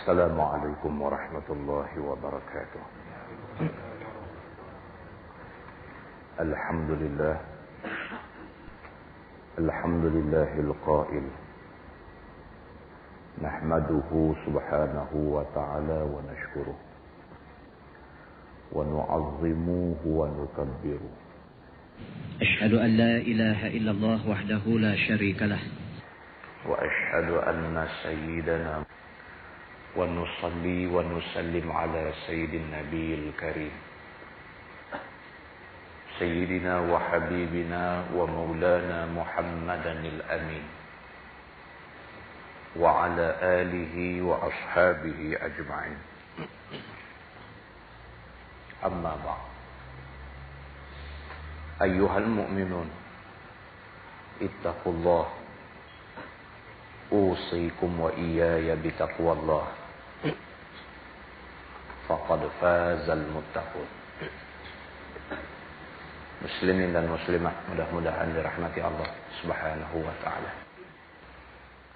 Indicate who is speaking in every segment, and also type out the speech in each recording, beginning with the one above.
Speaker 1: السلام عليكم ورحمة الله وبركاته. الحمد لله القائل نحمده سبحانه وتعالى ونشكره ونعظمه ونكبره.
Speaker 2: أشهد أن لا إله إلا الله وحده لا شريك له
Speaker 1: وأشهد أن سيدنا ونصلي ونسلم على سيد النبي الكريم سيدنا وحبيبنا ومولانا محمدا الأمين وعلى آله وأصحابه أجمعين. أما بعد، أيها المؤمنون اتقوا الله، أوصيكم وإياي بتقوى الله، faqad fazal muttaqun. Muslimin dan muslimat, mudah-mudahan dirahmati Allah Subhanahu wa taala.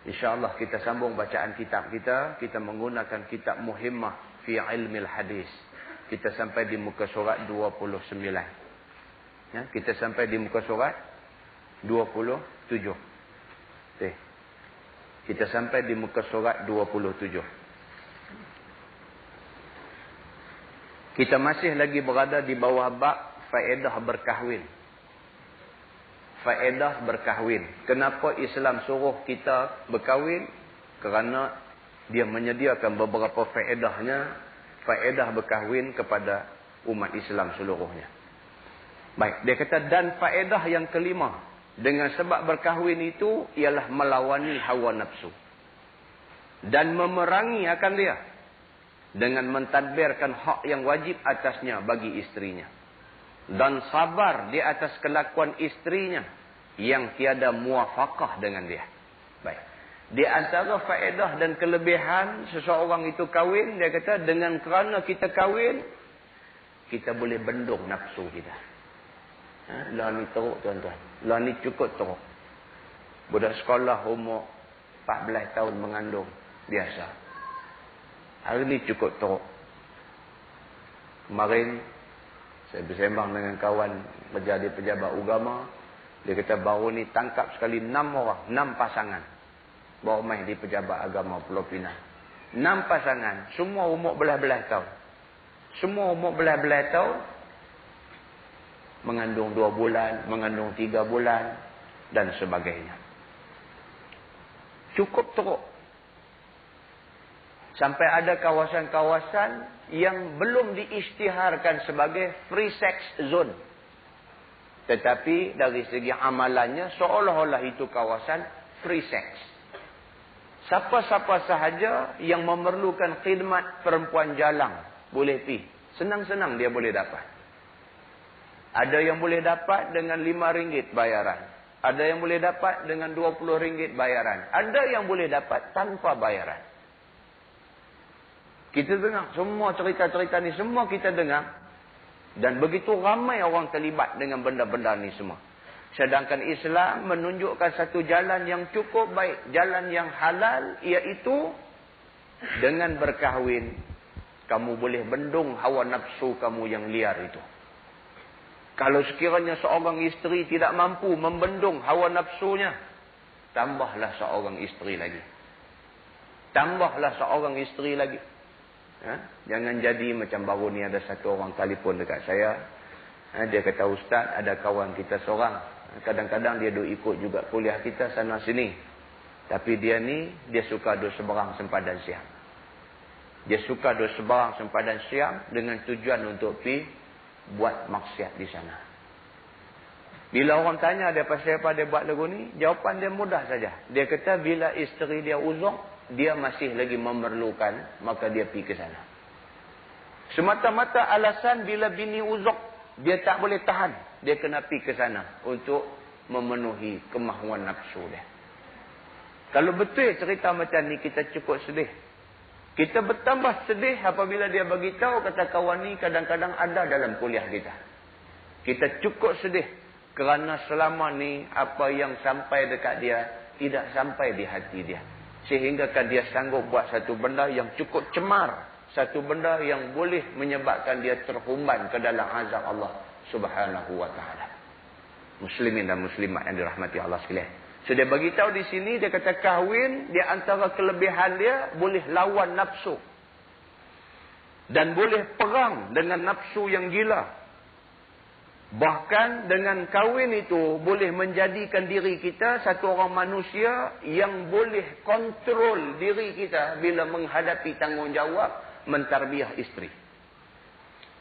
Speaker 1: Insyaallah kita sambung bacaan kitab kita. Kita menggunakan kitab Muhimmah fi Ilmil Hadis. Kita sampai di muka surat 29. Ya, kita sampai di muka surat 27. Kita sampai di muka surat 27. Kita masih lagi berada di bawah bab faedah berkahwin. Faedah berkahwin. Kenapa Islam suruh kita berkahwin? Kerana dia menyediakan beberapa faedahnya, faedah berkahwin kepada umat Islam seluruhnya. Baik, dia kata dan faedah yang kelima dengan sebab berkahwin itu ialah melawani hawa nafsu dan memerangi akan dia dengan mentadbirkan hak yang wajib atasnya bagi istrinya dan sabar di atas kelakuan istrinya yang tiada muafakah dengan dia. Baik. Di antara faedah dan kelebihan seseorang itu kahwin, dia kata dengan kerana kita kahwin, kita boleh bendung nafsu kita. Lah ni teruk tuan-tuan. Lah ni cukup teruk. Budak sekolah umur 14 tahun mengandung. Biasa. Hari ni cukup teruk. Kemarin saya bersembang dengan kawan menjadi pejabat agama. Dia kata baru ni tangkap sekali 6 orang, 6 pasangan. Baru main di pejabat agama Pulau Pinang. 6 pasangan, semua umur belah-belah tahun. Semua umur belah-belah tahun. Mengandung 2 bulan, mengandung 3 bulan dan sebagainya. Cukup teruk. Sampai ada kawasan-kawasan yang belum diisytiharkan sebagai free sex zone. Tetapi dari segi amalannya seolah-olah itu kawasan free sex. Siapa-siapa sahaja yang memerlukan khidmat perempuan jalang boleh pergi. Senang-senang dia boleh dapat. Ada yang boleh dapat dengan RM5 bayaran. Ada yang boleh dapat dengan RM20 bayaran. Ada yang boleh dapat tanpa bayaran. Kita dengar semua cerita-cerita ni, semua kita dengar. Dan begitu ramai orang terlibat dengan benda-benda ni semua. Sedangkan Islam menunjukkan satu jalan yang cukup baik. Jalan yang halal, iaitu dengan berkahwin, kamu boleh bendung hawa nafsu kamu yang liar itu. Kalau sekiranya seorang isteri tidak mampu membendung hawa nafsunya, tambahlah seorang isteri lagi. Tambahlah seorang isteri lagi. Jangan jadi macam baru ni ada satu orang telefon dekat saya. Dia kata, Ustaz, ada kawan kita seorang. Kadang-kadang dia duk ikut juga kuliah kita sana sini. Tapi dia ni, dia suka duk seberang sempadan siang. Dia suka duk seberang sempadan siang dengan tujuan untuk pergi buat maksiat di sana. Bila orang tanya dia pasal apa dia buat lagu ni, jawapan dia mudah saja. Dia kata bila isteri dia uzur, dia masih lagi memerlukan, maka dia pergi ke sana. Semata-mata alasan bila bini uzur, dia tak boleh tahan, dia kena pergi ke sana untuk memenuhi kemahuan nafsu dia. Kalau betul cerita macam ni, kita cukup sedih. Kita bertambah sedih apabila dia bagi tahu kata kawan ni kadang-kadang ada dalam kuliah kita. Kita cukup sedih kerana selama ni apa yang sampai dekat dia tidak sampai di hati dia. sehinggakan dia sanggup buat satu benda yang cukup cemar, satu benda yang boleh menyebabkan dia terhumban ke dalam azab Allah Subhanahu wa taala. Muslimin dan muslimat yang dirahmati Allah sekalian. So dia bagi tahu di sini, dia kata kahwin di antara kelebihan dia boleh lawan nafsu. Dan boleh perang dengan nafsu yang gila. Bahkan dengan kahwin itu boleh menjadikan diri kita satu orang manusia yang boleh kontrol diri kita bila menghadapi tanggungjawab mentarbiah isteri.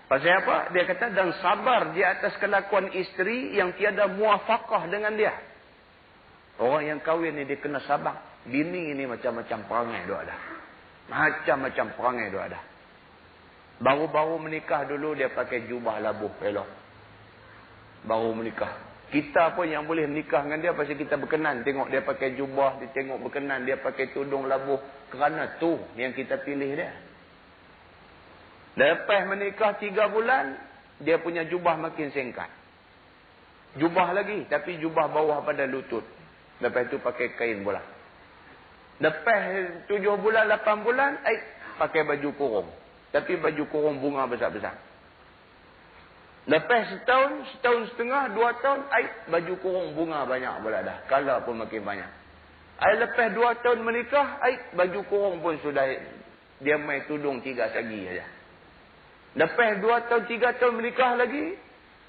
Speaker 1: Pasal apa? Dia kata dan sabar di atas kelakuan isteri yang tiada muafakah dengan dia. Orang yang kahwin ni dia kena sabar. Bini ini macam-macam perangai dia ada. Macam-macam perangai dia ada. Baru-baru menikah dulu dia pakai jubah labuh elok. Baru menikah. Kita pun yang boleh menikah dengan dia pasal kita berkenan. Tengok dia pakai jubah, dia tengok berkenan, dia pakai tudung labuh. Kerana tu yang kita pilih dia. Lepas menikah 3 bulan, dia punya jubah makin singkat. Jubah lagi, tapi jubah bawah pada lutut. Lepas tu pakai kain pula. Lepas 7 bulan, 8 bulan, pakai baju kurung. Tapi baju kurung bunga besar-besar. Lepas setahun setengah, 2 tahun, baju kurung bunga banyak pula dah. Color pun makin banyak. Lepas 2 tahun menikah, baju kurung pun sudah, dia main tudung 3 sagi saja. Lepas 2 tahun, 3 tahun menikah lagi,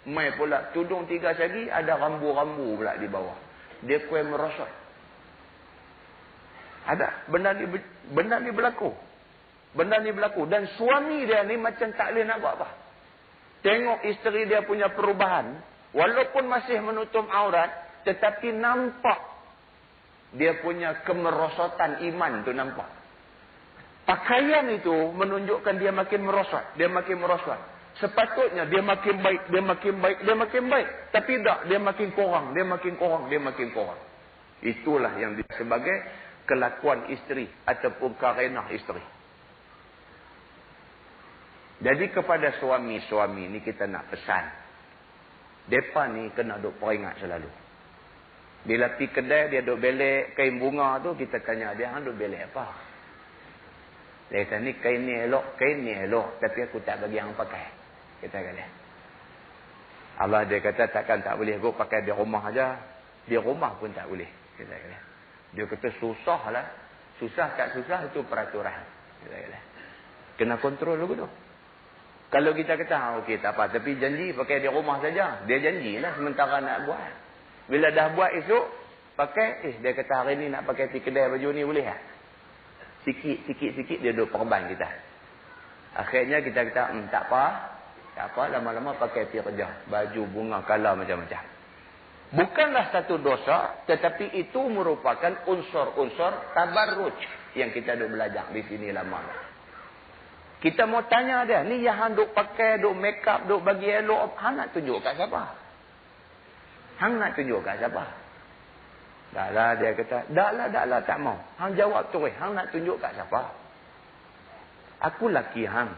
Speaker 1: main pula tudung 3 sagi, ada rambu-rambu pula di bawah. Dia kuih merosot. Ada. Benda ni berlaku. Benda ni berlaku. Dan suami dia ni macam tak boleh nak buat apa. Tengok isteri dia punya perubahan. Walaupun masih menutup aurat. Tetapi nampak. Dia punya kemerosotan iman tu nampak. Pakaian itu menunjukkan dia makin merosot. Dia makin merosot. Sepatutnya dia makin baik. Dia makin baik. Dia makin baik. Tapi tak. Dia makin kurang. Dia makin kurang. Dia makin kurang. Itulah yang sebagai kelakuan isteri. Ataupun karenah isteri. Jadi kepada suami-suami ni kita nak pesan. Depa ni kena duk peringat selalu. Bila pergi kedai dia duk belek kain bunga tu, kita tanya dia, hang duk belek apa? Dia kata ni kain ni elok, tapi aku tak bagi hang pakai. Kita kata dia. Allah dia kata takkan tak boleh aku pakai di rumah aja. Di rumah pun tak boleh. Kita kata. Dia kata susah lah. Susah tak susah itu peraturan. Kita kata. Kena kontrol dulu tu. Kalau kita kata, okey tak apa. Tapi janji pakai di rumah saja. Dia janjilah sementara nak buat. Bila dah buat esok, pakai. Dia kata hari ni nak pakai pergi kedai baju ni boleh tak? Sikit-sikit dia duduk perban kita. Akhirnya kita kata, tak apa. Tak apa, lama-lama pakai pergi kerja. Baju, bunga, kala macam-macam. Bukanlah satu dosa. Tetapi itu merupakan unsur-unsur tabarruj. Yang kita duduk belajar di sini lama. Kita mau tanya dia, ni yang hang duk pakai, duk make up, duk bagi elok, hang nak tunjuk kat siapa? Hang nak tunjuk kat siapa? Dah lah dia kata, dah lah tak mau. Hang jawab terus, hang nak tunjuk kat siapa? Aku laki hang.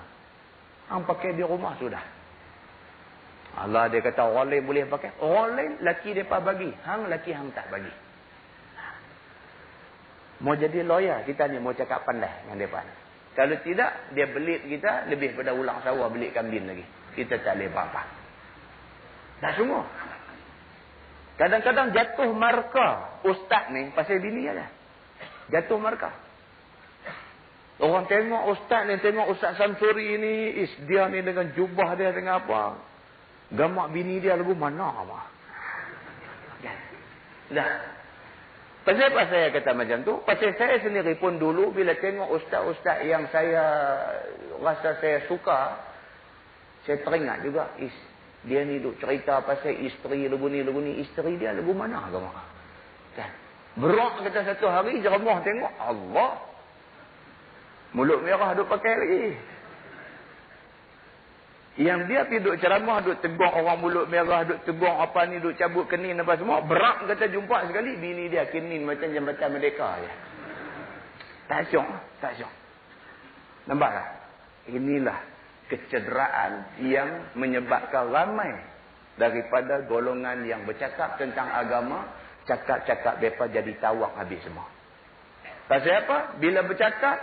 Speaker 1: Hang pakai di rumah sudah. Allah dia kata, orang lain boleh pakai. Orang lain laki mereka bagi. Hang laki hang tak bagi. Mau jadi lawyer kita ni, mau cakap pandai dengan mereka ni. Kalau tidak, dia belit kita lebih pada ulang sawah belit kambing lagi. Kita tak boleh apa-apa. Dah semua. Kadang-kadang jatuh markah ustaz ni pasal bini aja. Jatuh markah. Orang tengok ustaz ni, tengok Ustaz Samsuri ni, dia ni dengan jubah dia dengan apa. Gamak bini dia lagu mana apa. Dah. Pasal apa saya kata macam tu? Pasal saya sendiri pun dulu bila tengok ustaz-ustaz yang saya rasa saya suka, saya teringat juga, dia ni duk cerita pasal isteri lagu ni, isteri dia lagu mana agama? Kan? Berak kata satu hari jeramah tengok, Allah. Mulut merah duk pakai lagi. Yang dia pergi duk ceramah, duk tegur orang mulut merah, duk tegur apa ni, duk cabut kenin apa semua. Berak kata jumpa sekali, bini dia kenin macam Jambatan Merdeka je. Tak syok. Nampak tak? Inilah kecederaan yang menyebabkan ramai daripada golongan yang bercakap tentang agama, cakap-cakap mereka jadi tawak habis semua. Pasal apa? Bila bercakap,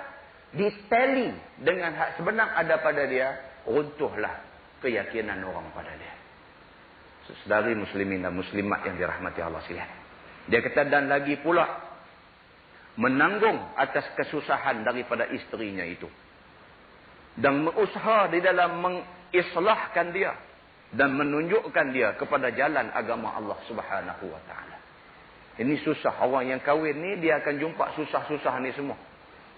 Speaker 1: ditali dengan hak sebenar ada pada dia, runtuhlah keyakinan orang pada dia. Saudari muslimin dan muslimat yang dirahmati Allah sekalian. Dia kata, dan lagi pula menanggung atas kesusahan daripada isterinya itu. Dan berusaha di dalam mengislahkan dia. Dan menunjukkan dia kepada jalan agama Allah subhanahu wa ta'ala. Ini susah. Orang yang kahwin ni, dia akan jumpa susah-susah ni semua.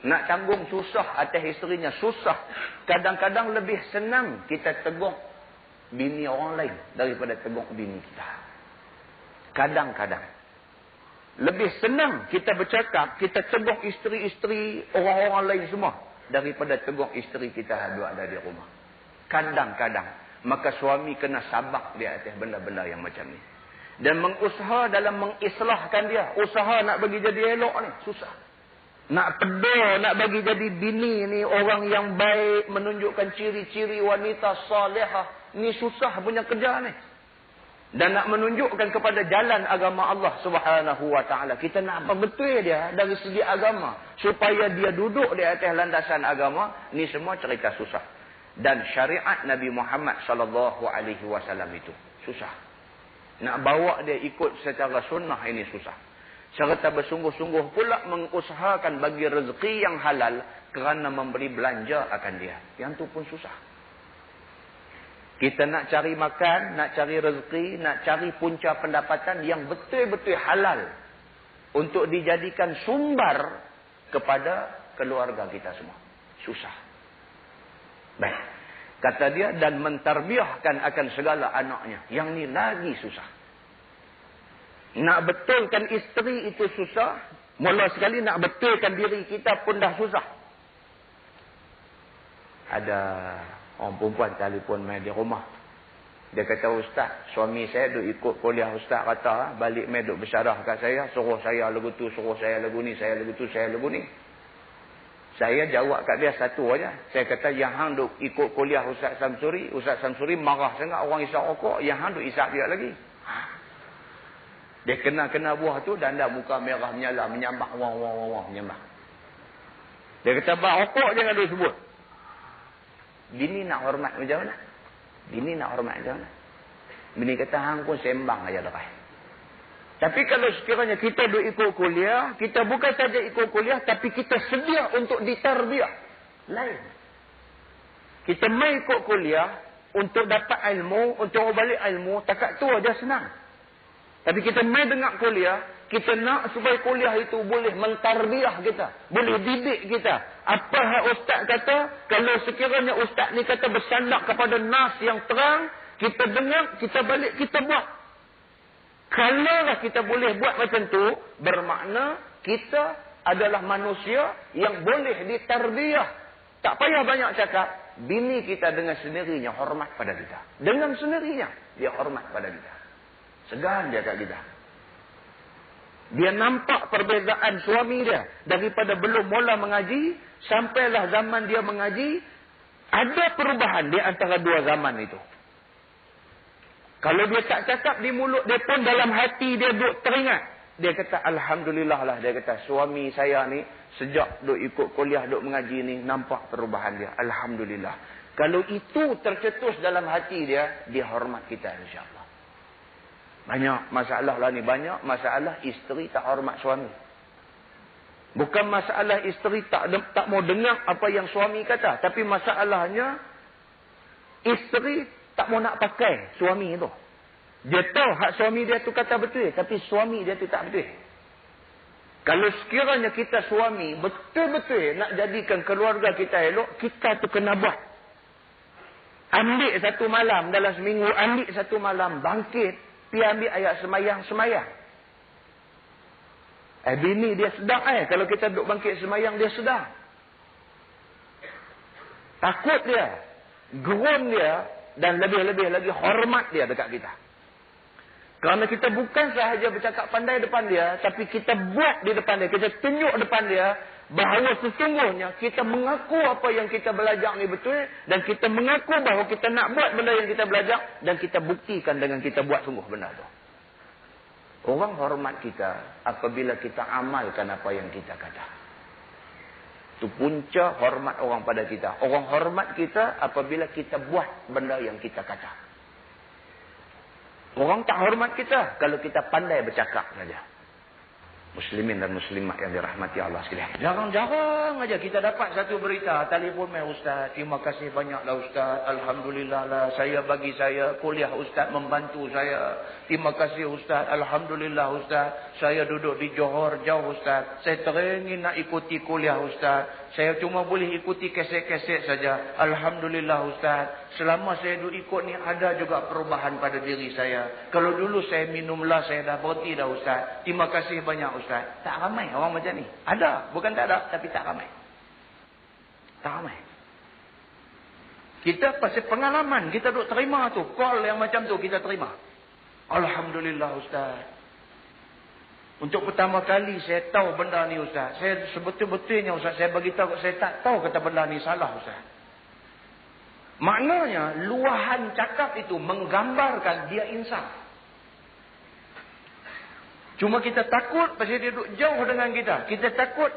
Speaker 1: Nak tanggung susah atas isterinya, susah. Kadang-kadang lebih senang kita tegur bini orang lain daripada tegur bini kita. Kadang-kadang. Lebih senang kita bercakap, kita tegur isteri-isteri orang-orang lain semua daripada tegur isteri kita yang ada di rumah. Kadang-kadang. Maka suami kena sabar di atas benda-benda yang macam ni. Dan mengusaha dalam mengislahkan dia. Usaha nak bagi jadi elok ni, susah. Nak pedul, nak bagi jadi bini ni orang yang baik, menunjukkan ciri-ciri wanita salihah. Ni susah punya kerja ni. Dan nak menunjukkan kepada jalan agama Allah subhanahu wa ta'ala. Kita nak apa betul dia dari segi agama. Supaya dia duduk di atas landasan agama. Ni semua cerita susah. Dan syariat Nabi Muhammad sallallahu alaihi wasallam itu susah. Nak bawa dia ikut secara sunnah ini susah. Serta bersungguh-sungguh pula mengusahakan bagi rezeki yang halal kerana memberi belanja akan dia. Yang tu pun susah. Kita nak cari makan, nak cari rezeki, nak cari punca pendapatan yang betul-betul halal untuk dijadikan sumber kepada keluarga kita semua. Susah. Baik. Kata dia, dan mentarbiahkan akan segala anaknya. Yang ni lagi susah. Nak betulkan isteri itu susah. Mula sekali nak betulkan diri kita pun dah susah. Ada orang perempuan telefon main di rumah. Dia kata, Ustaz, suami saya duk ikut kuliah Ustaz kata, balik main duk bersyarah kat saya, suruh saya lagu tu, suruh saya lagu ni, saya lagu tu, saya lagu ni. Saya jawab kat dia satu aja. Saya kata, yang hang duk ikut kuliah Ustaz Samsuri. Ustaz Samsuri marah sangat orang isap rokok. Yang hang duk isap dia lagi. Dia kena buah tu dan dah muka merah menyala, menyambak, wah, menyambak. Dia kata, bak rokok jangan duk sebut. Bini nak hormat macam mana? Bini nak hormat macam mana? Bini kata, hang pun sembang aja dah. Tapi kalau sekiranya kita duk ikut kuliah, kita bukan saja ikut kuliah, tapi kita sedia untuk ditarbiah. Lain. Kita mai ikut kuliah untuk dapat ilmu, untuk balik ilmu, takat tu aja senang. Tapi kita mai dengar kuliah, kita nak supaya kuliah itu boleh mentarbiah kita, boleh didik kita. Apa hak ustaz kata, kalau sekiranya ustaz ni kata bersandar kepada nas yang terang, kita dengar, kita balik, kita buat. Kalaulah kita boleh buat macam tu, bermakna kita adalah manusia yang boleh ditarbiah. Tak payah banyak cakap. Bini kita dengan sendirinya hormat pada kita. Dengan sendirinya dia hormat pada kita. Segan dia kat kita. Dia nampak perbezaan suami dia. Daripada belum mula mengaji, sampailah zaman dia mengaji, ada perubahan di antara dua zaman itu. Kalau dia tak cakap di mulut dia pun dalam hati dia duk teringat. Dia kata, Alhamdulillah lah. Dia kata, suami saya ni sejak duk ikut kuliah, duk mengaji ni, nampak perubahan dia. Alhamdulillah. Kalau itu tercetus dalam hati dia, dia hormat kita insyaAllah. Banyak masalah lah ni. Banyak masalah isteri tak hormat suami. Bukan masalah isteri tak mau dengar apa yang suami kata. Tapi masalahnya, isteri tak mau nak pakai suami tu. Dia tahu hak suami dia tu kata betul. Tapi suami dia tu tak betul. Kalau sekiranya kita suami betul-betul nak jadikan keluarga kita elok, kita tu kena buat. Ambil satu malam dalam seminggu, ambil satu malam, bangkit, pergi ambil ayat semayang. Bini dia sedang kalau kita duduk bangkit semayang, dia sedang. Takut dia, gerun dia, dan lebih-lebih lagi hormat dia dekat kita. Kerana kita bukan sahaja bercakap pandai depan dia, tapi kita buat di depan dia. Kita tunjuk depan dia bahawa sesungguhnya kita mengaku apa yang kita belajar ni betul, dan kita mengaku bahawa kita nak buat benda yang kita belajar, dan kita buktikan dengan kita buat sungguh benda tu. Orang hormat kita apabila kita amalkan apa yang kita kata. Itu punca hormat orang pada kita. Orang hormat kita apabila kita buat benda yang kita kata. Orang tak hormat kita kalau kita pandai bercakap saja. Muslimin dan muslimat yang dirahmati Allah sekalian. Jarang-jarang aja kita dapat satu berita. Telefon mai ustaz. Terima kasih banyaklah ustaz. Alhamdulillah lah. Saya kuliah ustaz membantu saya. Terima kasih ustaz. Alhamdulillah ustaz. Saya duduk di Johor jauh ustaz. Saya teringin nak ikuti kuliah ustaz. Saya cuma boleh ikuti keset-keset saja. Alhamdulillah ustaz. Selama saya duduk ikut ni ada juga perubahan pada diri saya. Kalau dulu saya minumlah saya dah berhenti dah ustaz. Terima kasih banyak ustaz. Tak ramai orang macam ni. Ada, bukan tak ada, tapi tak ramai. Tak ramai. Kita pasal pengalaman, kita duk terima tu, call yang macam tu kita terima. Alhamdulillah ustaz. Untuk pertama kali saya tahu benda ni ustaz. Saya sebetul-betulnya ustaz, saya beritahu saya tak tahu kata benda ni salah ustaz. Maknanya luahan cakap itu menggambarkan dia insaf. Cuma kita takut pasal dia duduk jauh dengan kita. Kita takut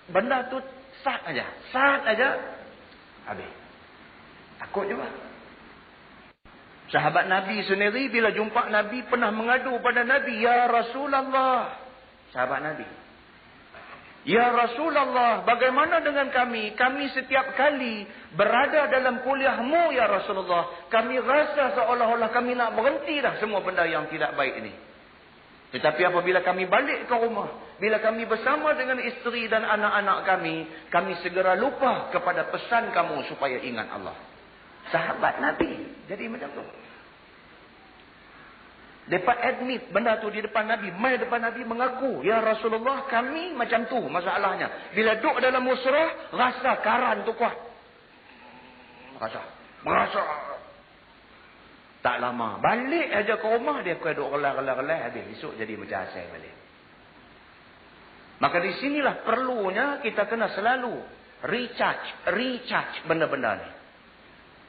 Speaker 1: benda tu sat aja. Sat aja. Habis. Takut juga. Sahabat Nabi sendiri bila jumpa Nabi pernah mengadu pada Nabi. Ya Rasulullah. Sahabat Nabi. Ya Rasulullah, bagaimana dengan kami? Kami setiap kali berada dalam kuliahmu ya Rasulullah. Kami rasa seolah-olah kami nak berhenti dah semua benda yang tidak baik ini. Tetapi apabila kami balik ke rumah, bila kami bersama dengan isteri dan anak-anak kami segera lupa kepada pesan kamu supaya ingat Allah. Sahabat Nabi jadi macam tu. Mereka admit benda tu di depan Nabi. Mai depan Nabi mengaku. Ya Rasulullah kami macam tu masalahnya. Bila duduk dalam musrah, rasa karan tu kuat. Merasa. Tak lama. Balik aja ke rumah dia kena duduk relai-relai habis. Esok jadi macam asal balik. Maka di sinilah perlunya kita kena selalu recharge benda-benda ni.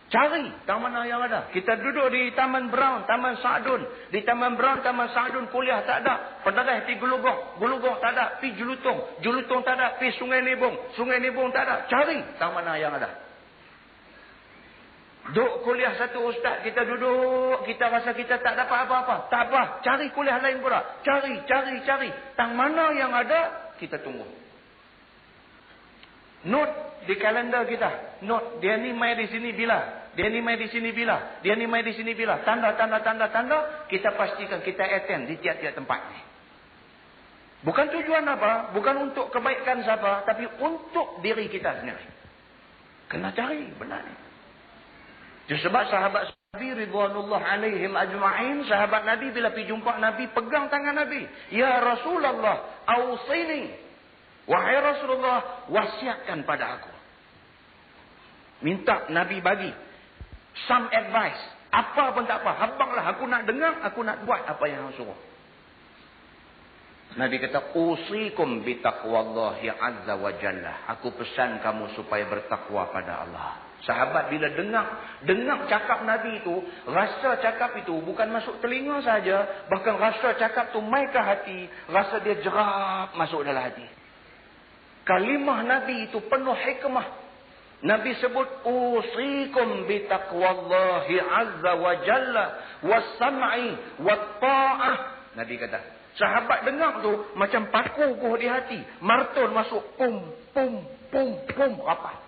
Speaker 1: Cari taman mana yang ada. Kita duduk di Taman Brown, Taman Sa'dun. Di Taman Brown, Taman Sa'dun kuliah tak ada. Penderah pergi Gelugoh. Gelugoh tak ada. Pergi Jelutong. Jelutong tak ada. Pergi Sungai Nebong. Sungai Nebong tak ada. Cari taman mana yang ada. Duduk kuliah satu ustaz. Kita duduk. Kita rasa kita tak dapat apa-apa. Tak apa. Cari kuliah lain pula. Cari. Tang mana yang ada, kita tunggu. Note di kalender kita. Note. Dia ni mai di sini bila. Dia ni mai di sini bila. Dia ni mai di sini bila. Tanda. Kita pastikan kita attend di tiap-tiap tempat ni. Bukan tujuan apa. Bukan untuk kebaikan siapa. Tapi untuk diri kita sendiri. Kena cari benar ni. Sebab sahabat Nabi Ridwanullah alaihim ajma'in. Sahabat Nabi bila pergi jumpa Nabi. Pegang tangan Nabi. Ya Rasulullah. Awsini. Wahai Rasulullah. Wasiatkan pada aku. Minta Nabi bagi some advice. Apa pun tak apa. Habanglah aku nak dengar. Aku nak buat apa yang suruh. Nabi kata. Usikum bitaqwallahi azza wa jalla. Aku pesan kamu supaya bertakwa pada Allah. Sahabat bila dengar cakap Nabi itu. Rasa cakap itu bukan masuk telinga saja. Bahkan rasa cakap tu mai ke hati. Rasa dia jerap masuk dalam hati. Kalimah Nabi itu penuh hikmah. Nabi sebut usikum bitaqwallahi azza wa jalla was-sam'i wat-ta'ah. Nabi kata, sahabat dengar tu macam paku di hati, martun masuk pum rapat.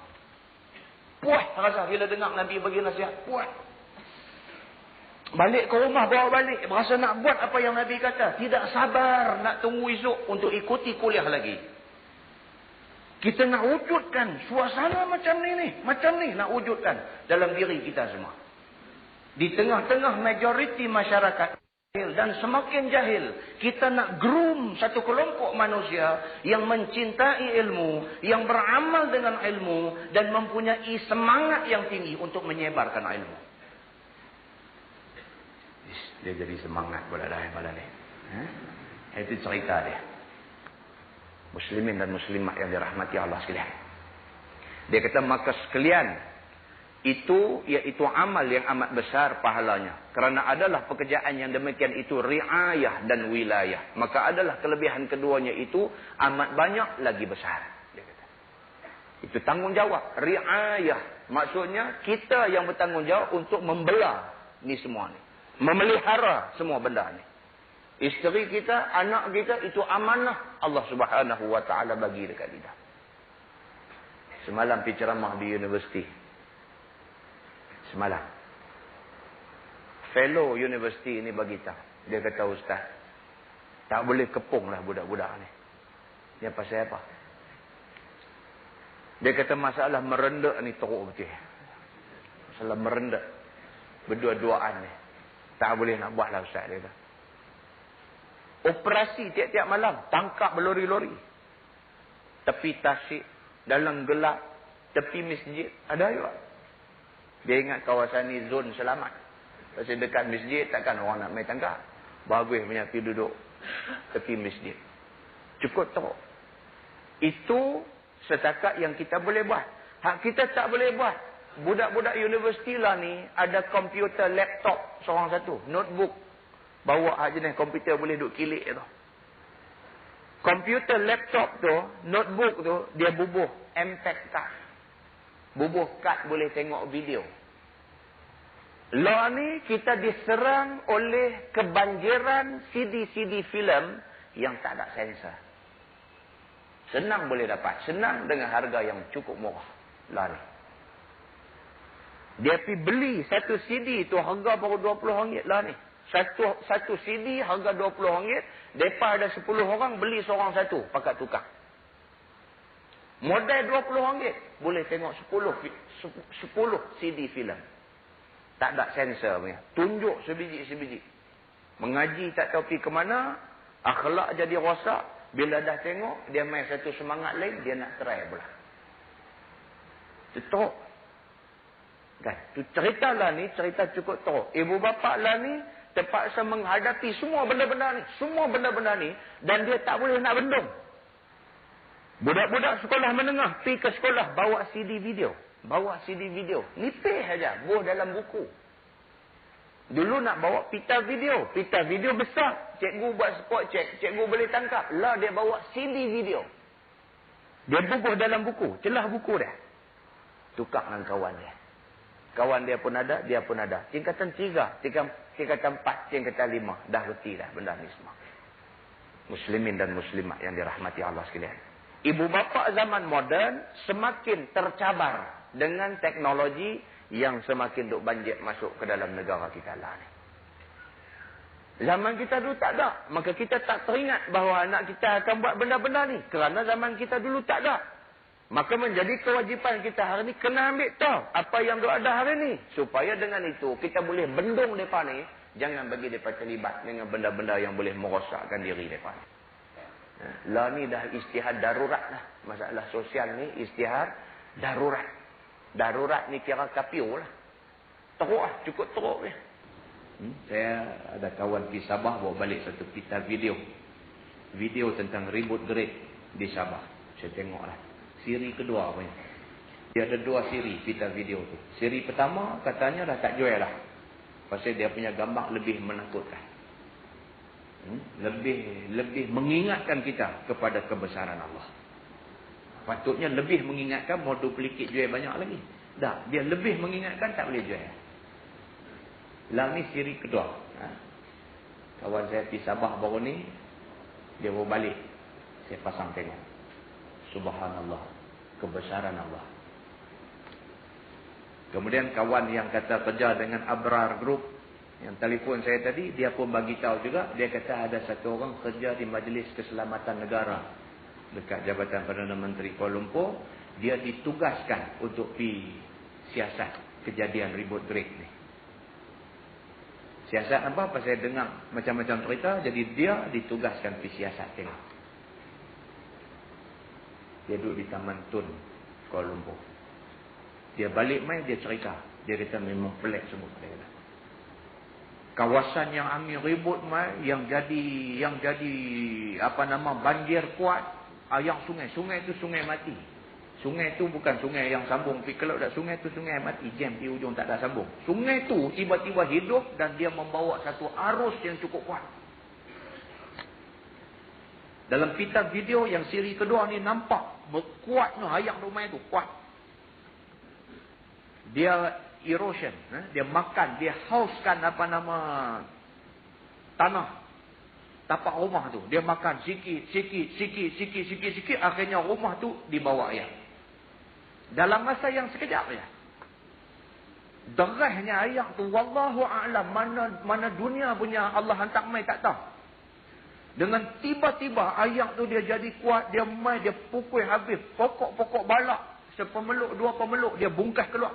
Speaker 1: Puas rasa bila dengar Nabi bagi nasihat, puas. Balik ke rumah, bawa balik, berasa nak buat apa yang Nabi kata, tidak sabar nak tunggu esok untuk ikuti kuliah lagi. Kita nak wujudkan suasana macam ni nak wujudkan dalam diri kita semua. Di tengah-tengah majoriti masyarakat jahil dan semakin jahil, kita nak groom satu kelompok manusia yang mencintai ilmu, yang beramal dengan ilmu dan mempunyai semangat yang tinggi untuk menyebarkan ilmu. Dia jadi semangat pula dah pada ni. Itu cerita dia. Muslimin dan muslimat yang dirahmati Allah sekalian. Dia kata maka sekalian itu iaitu amal yang amat besar pahalanya. Kerana adalah pekerjaan yang demikian itu riayah dan wilayah. Maka adalah kelebihan keduanya itu amat banyak lagi besar. Dia kata. Itu tanggungjawab. Riayah. Maksudnya kita yang bertanggungjawab untuk membela ni semua ni. Memelihara semua benda ni. Isteri kita, anak kita, itu amanah Allah Subhanahu Wa Taala bagi dekat kita. Semalam pergi ceramah di universiti. Semalam. Fellow universiti ini bagi tahu. Dia kata, Ustaz, tak boleh kepung lah budak-budak ni. Dia pasal apa? Dia kata masalah merendak ni teruk betul. Masalah merendak. Berdua-duaan ni. Tak boleh nak buat lah Ustaz. Dia kata. Operasi tiap-tiap malam. Tangkap berlori-lori. Tepi tasik. Dalam gelap. Tepi masjid. Ada juga. Dia ingat kawasan ni zon selamat. Pasal dekat masjid takkan orang nak main tangkap. Bagus punya pergi duduk. Tepi masjid. Cukup teruk. Itu setakat yang kita boleh buat. Hak kita tak boleh buat. Budak-budak universiti lah ni ada komputer laptop seorang satu. Notebook. Bawa hak jenis komputer boleh duduk kilik tu. Komputer laptop tu, notebook tu, dia bubuh MPEG card. Bubuh kad boleh tengok video. Lah ni kita diserang oleh kebanjiran CD-CD filem yang tak ada sensor. Senang boleh dapat. Senang dengan harga yang cukup murah. Lah ni. Dia pergi beli satu CD tu harga baru RM20 lah ni. Satu CD harga RM20. Mereka ada 10 orang beli seorang satu. Pakat tukar. Modal RM20. Boleh tengok 10 CD filem. Tak ada sensor punya. Tunjuk sebiji-sebiji. Mengaji tak tahu pergi ke mana. Akhlak jadi rosak. Bila dah tengok, dia main satu semangat lain, dia nak try pula. Itu teruk. Kan? Tu cerita lah ni, cerita cukup teruk. Ibu bapa lah ni, terpaksa menghadapi semua benda-benda ni. Semua benda-benda ni. Dan dia tak boleh nak bendung. Budak-budak sekolah menengah, pergi ke sekolah, bawa CD video. Bawa CD video. Nipih saja, buah dalam buku. Dulu nak bawa pita video. Pita video besar. Cikgu buat spot check. Cikgu boleh tangkap. Lah dia bawa CD video. Dia bubuh dalam buku. Celah buku dia. Tukar dengan kawan dia. Kawan dia pun ada, dia pun ada. Tingkatan 3, tingkatan 4, tingkatan 5. Dah reti dah benda ni semua. Muslimin dan muslimat yang dirahmati Allah sekalian. Ibu bapa zaman moden semakin tercabar dengan teknologi yang semakin duk banjir masuk ke dalam negara kita lah ni. Zaman kita dulu tak ada. Maka kita tak teringat bahawa anak kita akan buat benda-benda ni. Kerana zaman kita dulu tak ada. Maka menjadi kewajipan kita hari ni kena ambil tahu apa yang duk ada hari ni. Supaya dengan itu kita boleh bendung mereka ni. Jangan bagi mereka terlibat dengan benda-benda yang boleh merosakkan diri mereka ni. Lah ni dah istihad darurat lah. Masalah sosial ni istihad darurat. Darurat ni kira kapiu lah. Teruk lah. Cukup teruk ni. Saya ada kawan pergi Sabah bawa balik satu pita video. Video tentang ribut gerik di Sabah. Saya tengok lah. Siri kedua punya. Dia ada 2 siri pita video tu. Siri pertama katanya dah tak jual lah. Pasal dia punya gambar lebih menakutkan. Lebih mengingatkan kita kepada kebesaran Allah. Patutnya lebih mengingatkan, mau duplicate jual banyak lagi. Dah, dia lebih mengingatkan tak boleh jual. Lah ni siri kedua. Kawan saya pergi Sabah baru ni, dia baru balik. Saya pasang tengok. Subhanallah, kebesaran Allah. Kemudian kawan yang kata kerja dengan Abrar Group, yang telefon saya tadi, dia pun bagi tahu juga, dia kata ada satu orang kerja di Majlis Keselamatan Negara dekat Jabatan Perdana Menteri Kuala Lumpur. Dia ditugaskan untuk pergi siasat kejadian ribut gerik ni. Siasat apa? Pasal saya dengar macam-macam cerita, jadi dia ditugaskan pergi siasat tengok. Dia duduk di Taman Tun Kuala Lumpur. Dia balik main, dia cerita. Dia kata memang pelik semua. Dia kata. Kawasan yang ambil ribut mai, yang jadi apa nama banjir kuat, yang sungai itu sungai mati. Sungai itu bukan sungai yang sambung. Kalau tak sungai itu sungai mati, jam di ujung tak ada sambung. Sungai itu tiba-tiba hidup dan dia membawa satu arus yang cukup kuat. Dalam pita video yang siri kedua ni nampak Kuat tu ayam rumah tu, kuat. Dia erosion, dia makan, dia hauskan tanah tapak rumah tu. Dia makan sikit, akhirnya rumah tu dibawa air. Dalam masa yang sekejap saja. Derahnya air tu, wallahu a'lam, mana dunia punya Allah hantar mai tak tahu. Dengan tiba-tiba air tu dia jadi kuat, dia mai, dia pukul habis pokok-pokok balak, sepemeluk, dua pemeluk, dia bungkas keluar.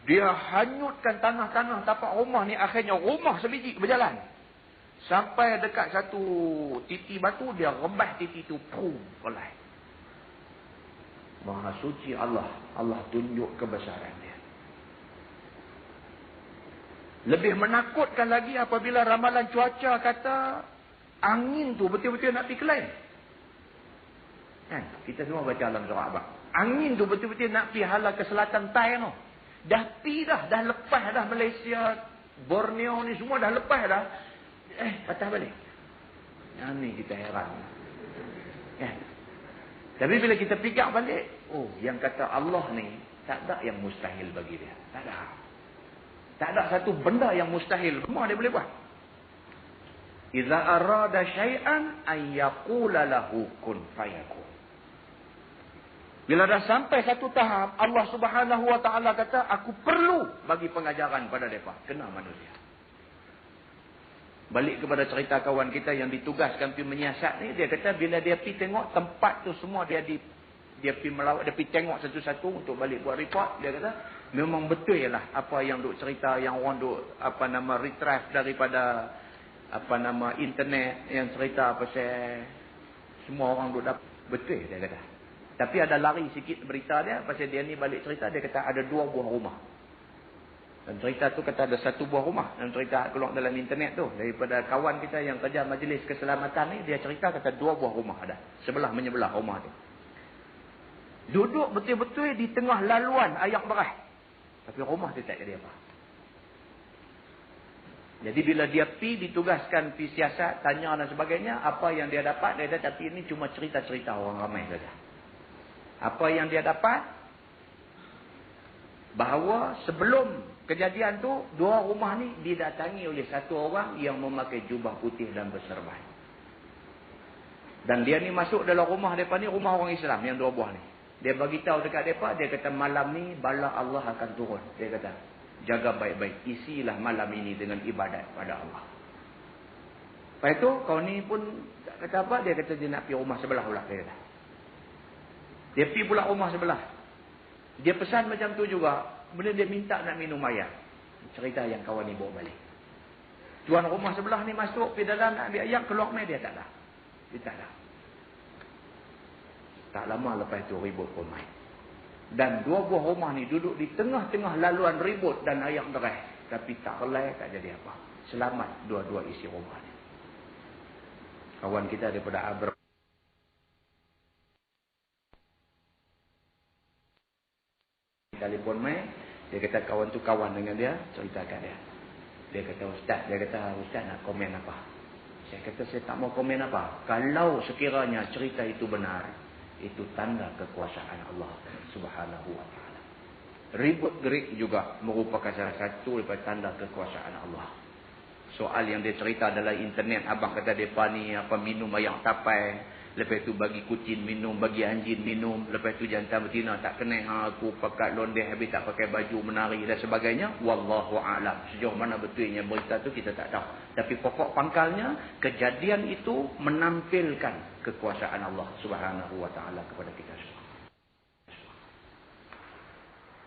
Speaker 1: Dia hanyutkan tanah-tanah tapak rumah ni, akhirnya rumah sebiji berjalan. Sampai dekat satu titi batu, dia rembas titi tu, pelai. Maha suci Allah. Allah tunjuk kebesaran dia. Lebih menakutkan lagi apabila ramalan cuaca kata angin tu betul-betul nak pergi ke lain. Kan? Kita semua baca dalam surah Abad. Angin tu betul-betul nak pergi hala ke selatan Thai tu. Dah pergi dah lepas dah Malaysia, Borneo ni semua dah lepas dah. Patah balik. Yang ni kita heran. Kan? Tapi bila kita fikir balik, yang kata Allah ni, tak ada yang mustahil bagi dia. Tak ada. Tak ada satu benda yang mustahil. Semua dia boleh buat. Iza arada syai'an an yaqula lahu kun fayakun. Bila dah sampai satu tahap, Allah Subhanahu wa taala kata, aku perlu bagi pengajaran pada mereka. Kena manusia. Balik kepada cerita kawan kita yang ditugaskan pergi menyiasat ni, dia kata bila dia pergi tengok tempat tu semua, dia pergi melawat, dia pergi tengok satu-satu untuk balik buat report, dia kata memang betul lah apa yang duk cerita, yang orang duk retrieve daripada internet, yang cerita pasal semua orang duk dapat, betul dia kata. Tapi ada lari sikit berita dia pasal dia ni balik cerita, dia kata ada 2 buah rumah. Dan cerita tu kata ada 1 buah rumah. Dan cerita keluar dalam internet tu. Daripada kawan kita yang kerja majlis keselamatan ni. Dia cerita kata 2 buah rumah ada. Sebelah menyebelah rumah tu. Duduk betul-betul di tengah laluan air beras. Tapi rumah tu tak jadi apa. Jadi bila dia ditugaskan pergi siasat, tanya dan sebagainya. Apa yang dia dapat. Dia kata tapi ini cuma cerita-cerita orang ramai saja. Apa yang dia dapat. Bahawa sebelum kejadian tu, 2 rumah ni didatangi oleh satu orang yang memakai jubah putih dan berserban. Dan dia ni masuk dalam rumah mereka ni, rumah orang Islam yang 2 buah ni. Dia bagi tahu dekat mereka, dia kata malam ni bala Allah akan turun. Dia kata, jaga baik-baik, isilah malam ini dengan ibadat pada Allah. Lepas itu, kau ni pun tak kata apa, dia kata dia nak pergi rumah sebelah pula. Dia pergi pula rumah sebelah. Dia pesan macam tu juga. Kemudian dia minta nak minum air. Cerita yang kawan ni bawa balik. Tuan rumah sebelah ni masuk pergi dalam nak ambil air, keluar mai dia tak ada. Dia tak ada. Tak lama lepas tu ribut pun main. Dan 2 buah rumah ni duduk di tengah-tengah laluan ribut dan air deras. Tapi tak relai, tak jadi apa. Selamat 2 isi rumah ni. Kawan kita daripada Abra. Telefon mai, dia kata kawan tu kawan dengan dia, ceritakan dia. Dia kata ustaz nak komen apa? Saya kata saya tak mau komen apa. Kalau sekiranya cerita itu benar, itu tanda kekuasaan Allah Subhanahu wa taala. Ribut gerik juga merupakan salah satu daripada tanda kekuasaan Allah. Soal yang dia cerita dalam internet, abang kata depa ni minum air tapai. Lepas tu bagi kucing minum, bagi anjing minum. Lepas tu jantan betina tak kena aku pakai londeh habis tak pakai baju menari dan sebagainya. Wallahu a'lam. Sejauh mana betulnya berita tu kita tak tahu. Tapi pokok pangkalnya, kejadian itu menampilkan kekuasaan Allah Subhanahu wa taala kepada kita semua.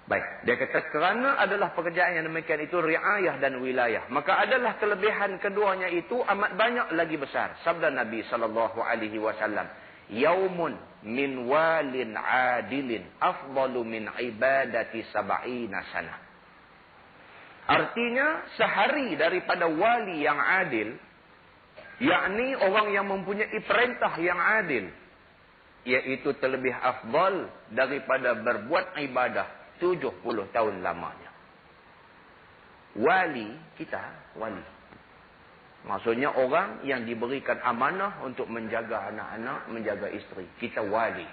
Speaker 1: Baik, dia kata kerana adalah pekerjaan yang demikian itu riayah dan wilayah, maka adalah kelebihan keduanya itu amat banyak lagi besar. Sabda Nabi SAW, yaumun min walin adilin afdalu min ibadati sab'ina sana. Artinya sehari daripada wali yang adil, yakni orang yang mempunyai perintah yang adil, iaitu terlebih afdal daripada berbuat ibadah 70 tahun lamanya. Wali kita, wali. Maksudnya orang yang diberikan amanah untuk menjaga anak-anak, menjaga isteri. Kita wali.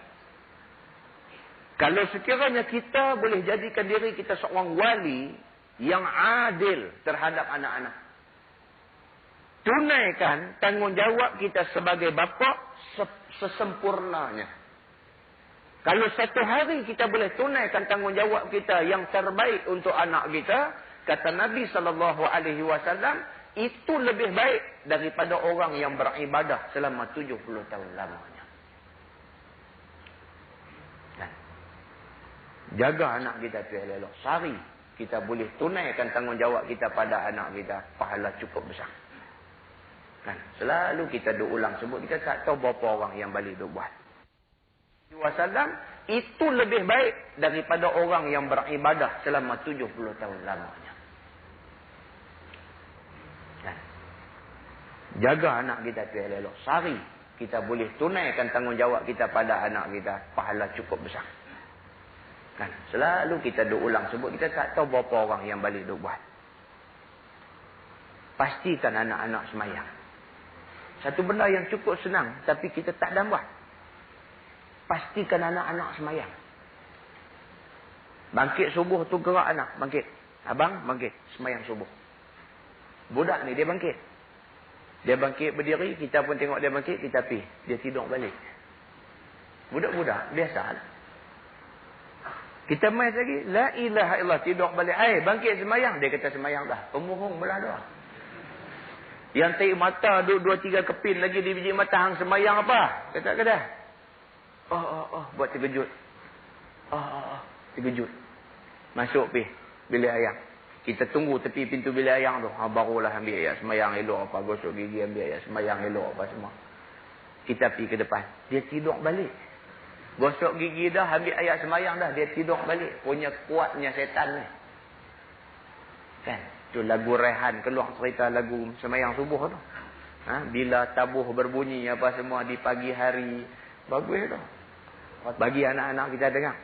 Speaker 1: Kalau sekiranya kita boleh jadikan diri kita seorang wali yang adil terhadap anak-anak. Tunaikan tanggungjawab kita sebagai bapa sesempurnanya. Kalau satu hari kita boleh tunaikan tanggungjawab kita yang terbaik untuk anak kita, kata Nabi SAW, itu lebih baik daripada orang yang beribadah selama 70 tahun lamanya. Jaga anak kita tu elok. Sehari kita boleh tunaikan tanggungjawab kita pada anak kita, pahala cukup besar. Kan? Selalu kita duk ulang sebut, kita tak tahu berapa orang yang balik duk buat. Wasallam, itu lebih baik daripada orang yang beribadah selama 70 tahun lamanya. Kan? Jaga anak kita tu elok. Sehari kita boleh tunaikan tanggungjawab kita pada anak kita, pahala cukup besar. Kan? Selalu kita duk ulang sebut, kita tak tahu berapa orang yang balik duk buat. Pastikan anak-anak semayang. Satu benda yang cukup senang, tapi kita tak dan buat. Pastikan anak-anak semayang. Bangkit subuh tu gerak anak, bangkit. Abang, bangkit, semayang subuh. Budak ni dia bangkit. Dia bangkit berdiri, kita pun tengok dia bangkit, kita pergi. Dia tidur balik. Budak-budak, biasa lah. Kita main lagi, la ilaha illallah, tidur balik. Bangkit semayang. Dia kata semayang dah. Pemohong belah dah. Yang tarik mata, 2-3 kepin lagi di biji mata, hang semayang apa? Kata-kata. Buat terkejut. Terkejut. Masuk pergi bilik ayam. Kita tunggu tepi pintu bilik ayam tu. Barulah ambil ayat semayang elok apa. Gosok gigi ambil ayat semayang elok apa semua. Kita pergi ke depan. Dia tidur balik. Gosok gigi dah, ambil ayat semayang dah, dia tidur balik. Punya kuatnya setan ni. Kan? Tu lagu Rehan keluar cerita lagu semayang subuh tu. Bila tabuh berbunyi apa semua di pagi hari. Bagus tu. Bagi anak-anak kita dengar.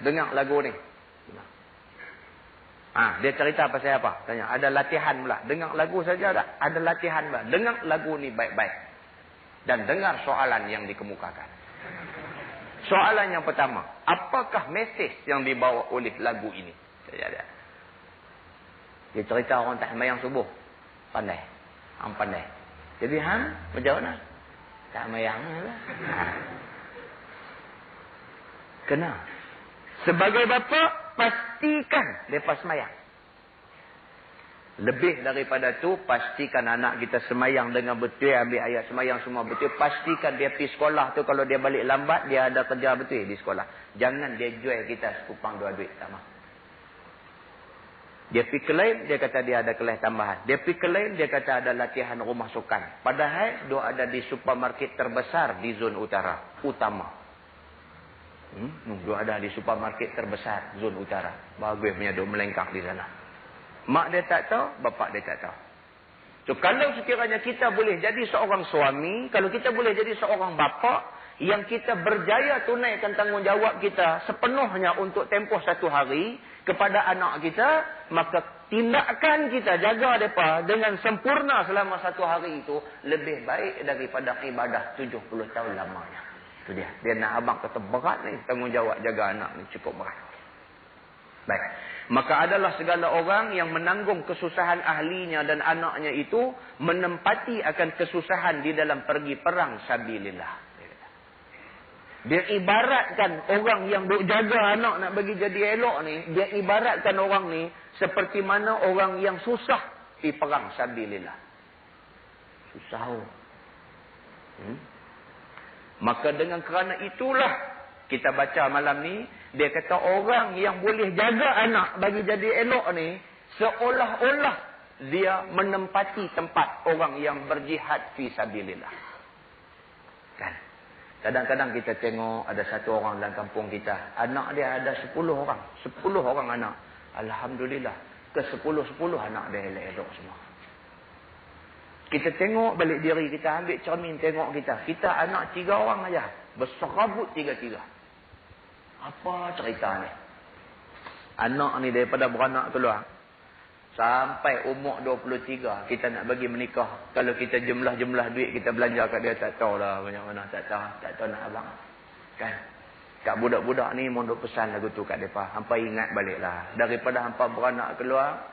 Speaker 1: Dengar lagu ni. Dia cerita pasal apa? Tanya, ada latihan pula. Dengar lagu saja tak? Ada latihan pula. Dengar lagu ni baik-baik. Dan dengar soalan yang dikemukakan. Soalan yang pertama, apakah mesej yang dibawa oleh lagu ini? Dia cerita orang tak semayang subuh. Pandai. Hang pandai. Jadi hang macam mana? Tak semayang lah. Kena. Sebagai bapa, pastikan mereka semayang. Lebih daripada tu, pastikan anak kita semayang dengan betul, ambil ayat semayang semua betul. Pastikan dia pergi sekolah tu, kalau dia balik lambat, dia ada kerja betul di sekolah. Jangan dia jual kita sekupang dua duit. Tak mahu. Dia pergi klaim, dia kata dia ada kelas tambahan. Dia pergi klaim, dia kata ada latihan rumah sukan. Padahal, dia ada di supermarket terbesar di zon utama. Dia ada di supermarket terbesar zon utara. Bagus punya dia melengkak di sana. Mak dia tak tahu, bapak dia tak tahu. So, kalau sekiranya kita boleh jadi seorang suami, kalau kita boleh jadi seorang bapa, yang kita berjaya tunaikan tanggungjawab kita sepenuhnya untuk tempoh satu hari kepada anak kita, maka tindakan kita jaga mereka dengan sempurna selama satu hari itu lebih baik daripada ibadah 70 tahun lamanya. Itu dia. Dia nak abang kata berat ni, tanggungjawab jaga anak ni cukup berat. Baik. Maka adalah segala orang yang menanggung kesusahan ahlinya dan anaknya itu menempati akan kesusahan di dalam pergi perang sabilillah. Dia ibaratkan orang yang duk jaga anak nak bagi jadi elok ni, dia ibaratkan orang ni seperti mana orang yang susah di perang sabilillah. Susah. Maka dengan kerana itulah kita baca malam ni, dia kata orang yang boleh jaga anak bagi jadi elok ni, seolah-olah dia menempati tempat orang yang berjihad fi sabilillah. Kan? Kadang-kadang kita tengok ada satu orang dalam kampung kita, anak dia ada 10 orang. 10 orang anak. Alhamdulillah. Ke 10-10 anak dia elok-elok semua. Kita tengok balik diri kita, ambil cermin tengok kita. Kita anak 3 orang aja. Berserabut 3-3. Apa cerita ni? Anak ni daripada beranak keluar. Sampai umur 23 kita nak bagi menikah. Kalau kita jumlah-jumlah duit kita belanja kat dia, tak tahu lah banyak mana, tak tahu nak abang. Kan? Kat budak-budak ni mondok pesan lagu tu kat depa. Hampa ingat baliklah. Daripada hampa beranak keluar,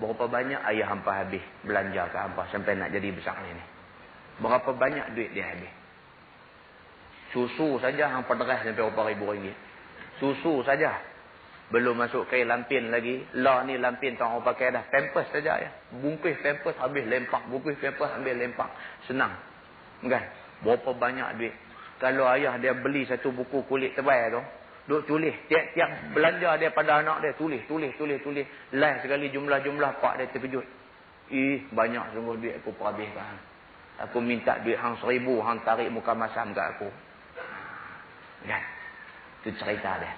Speaker 1: berapa banyak ayah hampa habis belanja kat hampa sampai nak jadi besar ni. Berapa banyak duit dia habis. Susu saja hampa deras sampai berapa ribu ringgit. Susu saja. Belum masuk kain lampin lagi. Lah ni lampin tak orang pakai dah. Pampers saja ya. Bungkus pampers habis lempak. Bungkus pampers ambil lempak. Senang. Kan? Berapa banyak duit. Kalau ayah dia beli satu buku kulit tebal tu. Duk tulis. Tiap-tiap belanja dia pada anak dia. Tulis. Lain sekali jumlah-jumlah pak dia terkejut. Banyak sungguh duit aku perhabiskan. Aku minta duit hang 1,000. Hang tarik muka masam kat aku. Kan? Itu cerita dia.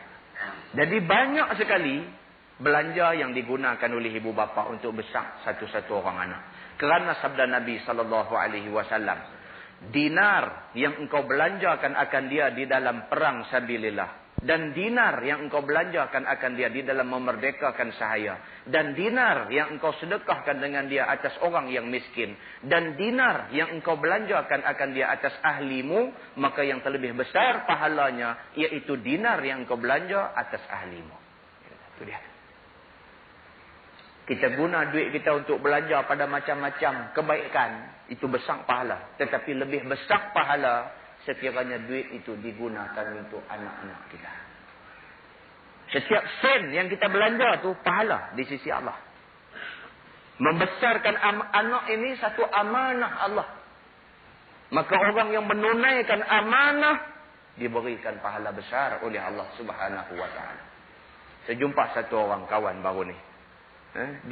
Speaker 1: Jadi banyak sekali belanja yang digunakan oleh ibu bapa untuk besar satu-satu orang anak. Kerana sabda Nabi SAW, dinar yang engkau belanjakan akan dia di dalam perang sabilillah. Dan dinar yang engkau belanjakan akan dia di dalam memerdekakan sahaya. Dan dinar yang engkau sedekahkan dengan dia atas orang yang miskin. Dan dinar yang engkau belanjakan akan dia atas ahlimu. Maka yang terlebih besar pahalanya, iaitu dinar yang engkau belanja atas ahlimu. Itu dia. Kita guna duit kita untuk belanja pada macam-macam kebaikan. Itu besar pahala. Tetapi lebih besar pahala sekiranya duit itu digunakan untuk anak-anak kita. Setiap sen yang kita belanja tu pahala di sisi Allah. Membesarkan anak ini satu amanah Allah. Maka orang yang menunaikan amanah diberikan pahala besar oleh Allah Subhanahu wa taala. Saya jumpa satu orang kawan baru ni.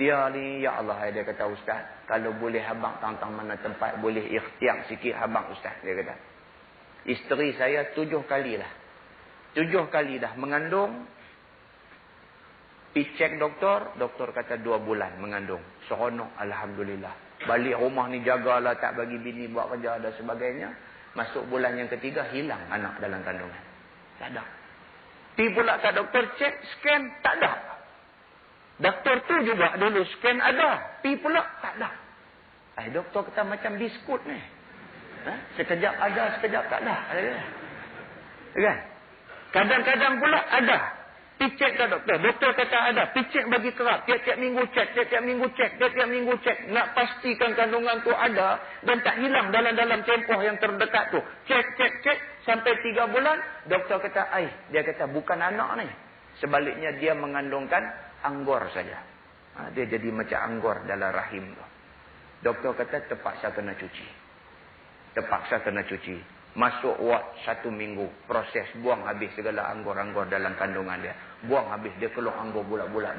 Speaker 1: Dia ni, ya Allah, dia kata, Ustaz, kalau boleh abang tentang mana tempat boleh ikhtiar sikit abang Ustaz, dia kata. Isteri saya 7 kali dah. 7 kali dah mengandung. Pergi cek doktor. Doktor kata 2 bulan mengandung. Seronok, Alhamdulillah. Balik rumah ni jagalah, tak bagi bini buat kerja dan sebagainya. Masuk bulan yang ketiga, hilang anak dalam kandungan. Tak ada. Pergi pula kat doktor cek, scan, tak ada. Doktor tu juga dulu scan ada. Pergi pula, tak ada. Doktor kata macam biskut ni. Sekejap ada, sekejap tak ada. Kan? Kadang-kadang pula ada. Pergi cek ke doktor. Doktor kata ada. Pergi cek bagi kerap. Tiap-tiap minggu cek. Tiap-tiap minggu cek. Nak pastikan kandungan tu ada. Dan tak hilang dalam tempoh yang terdekat tu. Cek. Sampai 3 bulan. Doktor kata, dia kata bukan anak ni. Sebaliknya dia mengandungkan anggor saja. Dia jadi macam anggor dalam rahim tu. Doktor kata terpaksa kena cuci. Masuk ward 1 minggu. Proses buang habis segala anggor-anggor dalam kandungan dia. Buang habis. Dia keluar anggor bulat-bulat.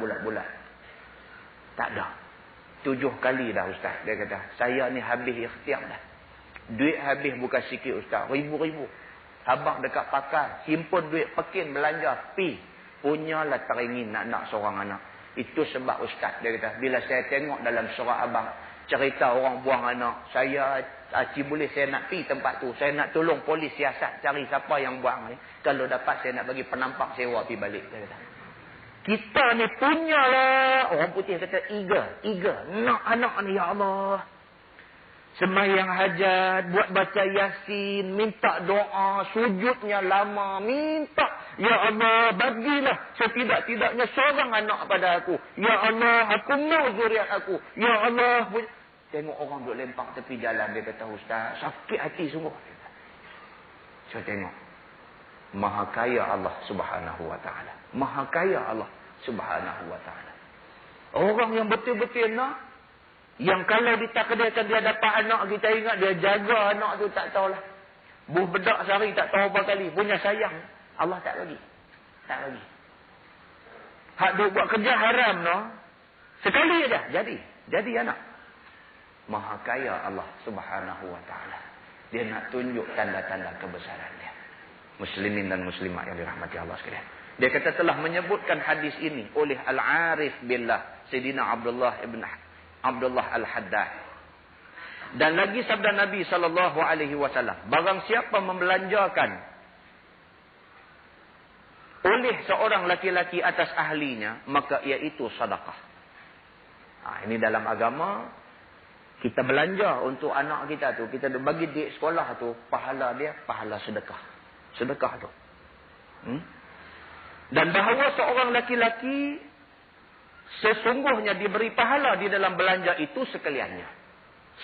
Speaker 1: Tak ada. 7 kali dah Ustaz. Dia kata, saya ni habis ikhtiar dah. Duit habis bukan sikit Ustaz. Ribu-ribu. Abang dekat pakar. Himpun duit pekin belanja. Punyalah teringin nak seorang anak. Itu sebab Ustaz. Dia kata, bila saya tengok dalam surah abang. Cerita orang buang anak. Boleh saya nak pergi tempat tu. Saya nak tolong polis siasat cari siapa yang buang ni. Kalau dapat saya nak bagi penampak sewa pergi balik. Dia kata. Kita ni punyalah. Orang putih kata eager. Nak anak ni ya Allah. Sembahyang hajat. Buat baca yasin. Minta doa. Sujudnya lama. Minta. Ya Allah bagilah setidak-tidaknya seorang anak pada aku. Ya Allah aku mau zuriat aku. Ya Allah. Tengok orang duk lempak tepi jalan. Dia kata, Ustaz, sakit hati sungguh. Saya tengok. Maha kaya Allah Subhanahu wa ta'ala. Maha kaya Allah Subhanahu wa ta'ala. Orang yang betul-betul nak. Yang kalau ditakdirkan dia dapat anak, kita ingat dia jaga anak tu, tak tahulah. Buh bedak sehari tak tahu berapa kali. Punya sayang. Allah tak bagi. Tak bagi. Hak duk buat kerja haram no. Sekali aja jadi anak. Maha kaya Allah Subhanahu wa ta'ala. Dia nak tunjuk tanda-tanda kebesaran dia. Muslimin dan muslimat yang dirahmati Allah sekalian. Dia kata telah menyebutkan hadis ini oleh Al-Arif Billah Sayyidina Abdullah Al-Haddad. Dan lagi sabda Nabi SAW. Barang siapa membelanjakan oleh seorang laki-laki atas ahlinya, maka iaitu sedekah. Ini dalam agama, kita belanja untuk anak kita tu, kita bagi duit sekolah tu, pahala dia, pahala sedekah. Sedekah tu. Dan bahawa seorang laki-laki sesungguhnya diberi pahala di dalam belanja itu sekaliannya.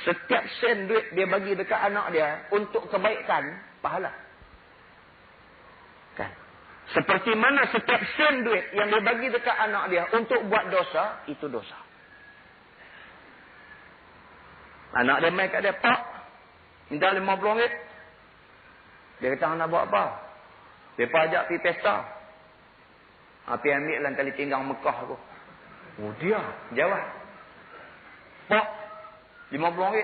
Speaker 1: Setiap sen duit dia bagi dekat anak dia untuk kebaikan, pahala. Kan? Seperti mana setiap sen duit yang dia bagi dekat anak dia untuk buat dosa, itu dosa. Anak dia main kat dia, Pak, minta RM50. Dia kata, nak buat apa? Mereka ajak pergi pesta. Pergi ambil lah tali pinggang Mekah aku. Oh, dia jawab, Pak, RM50.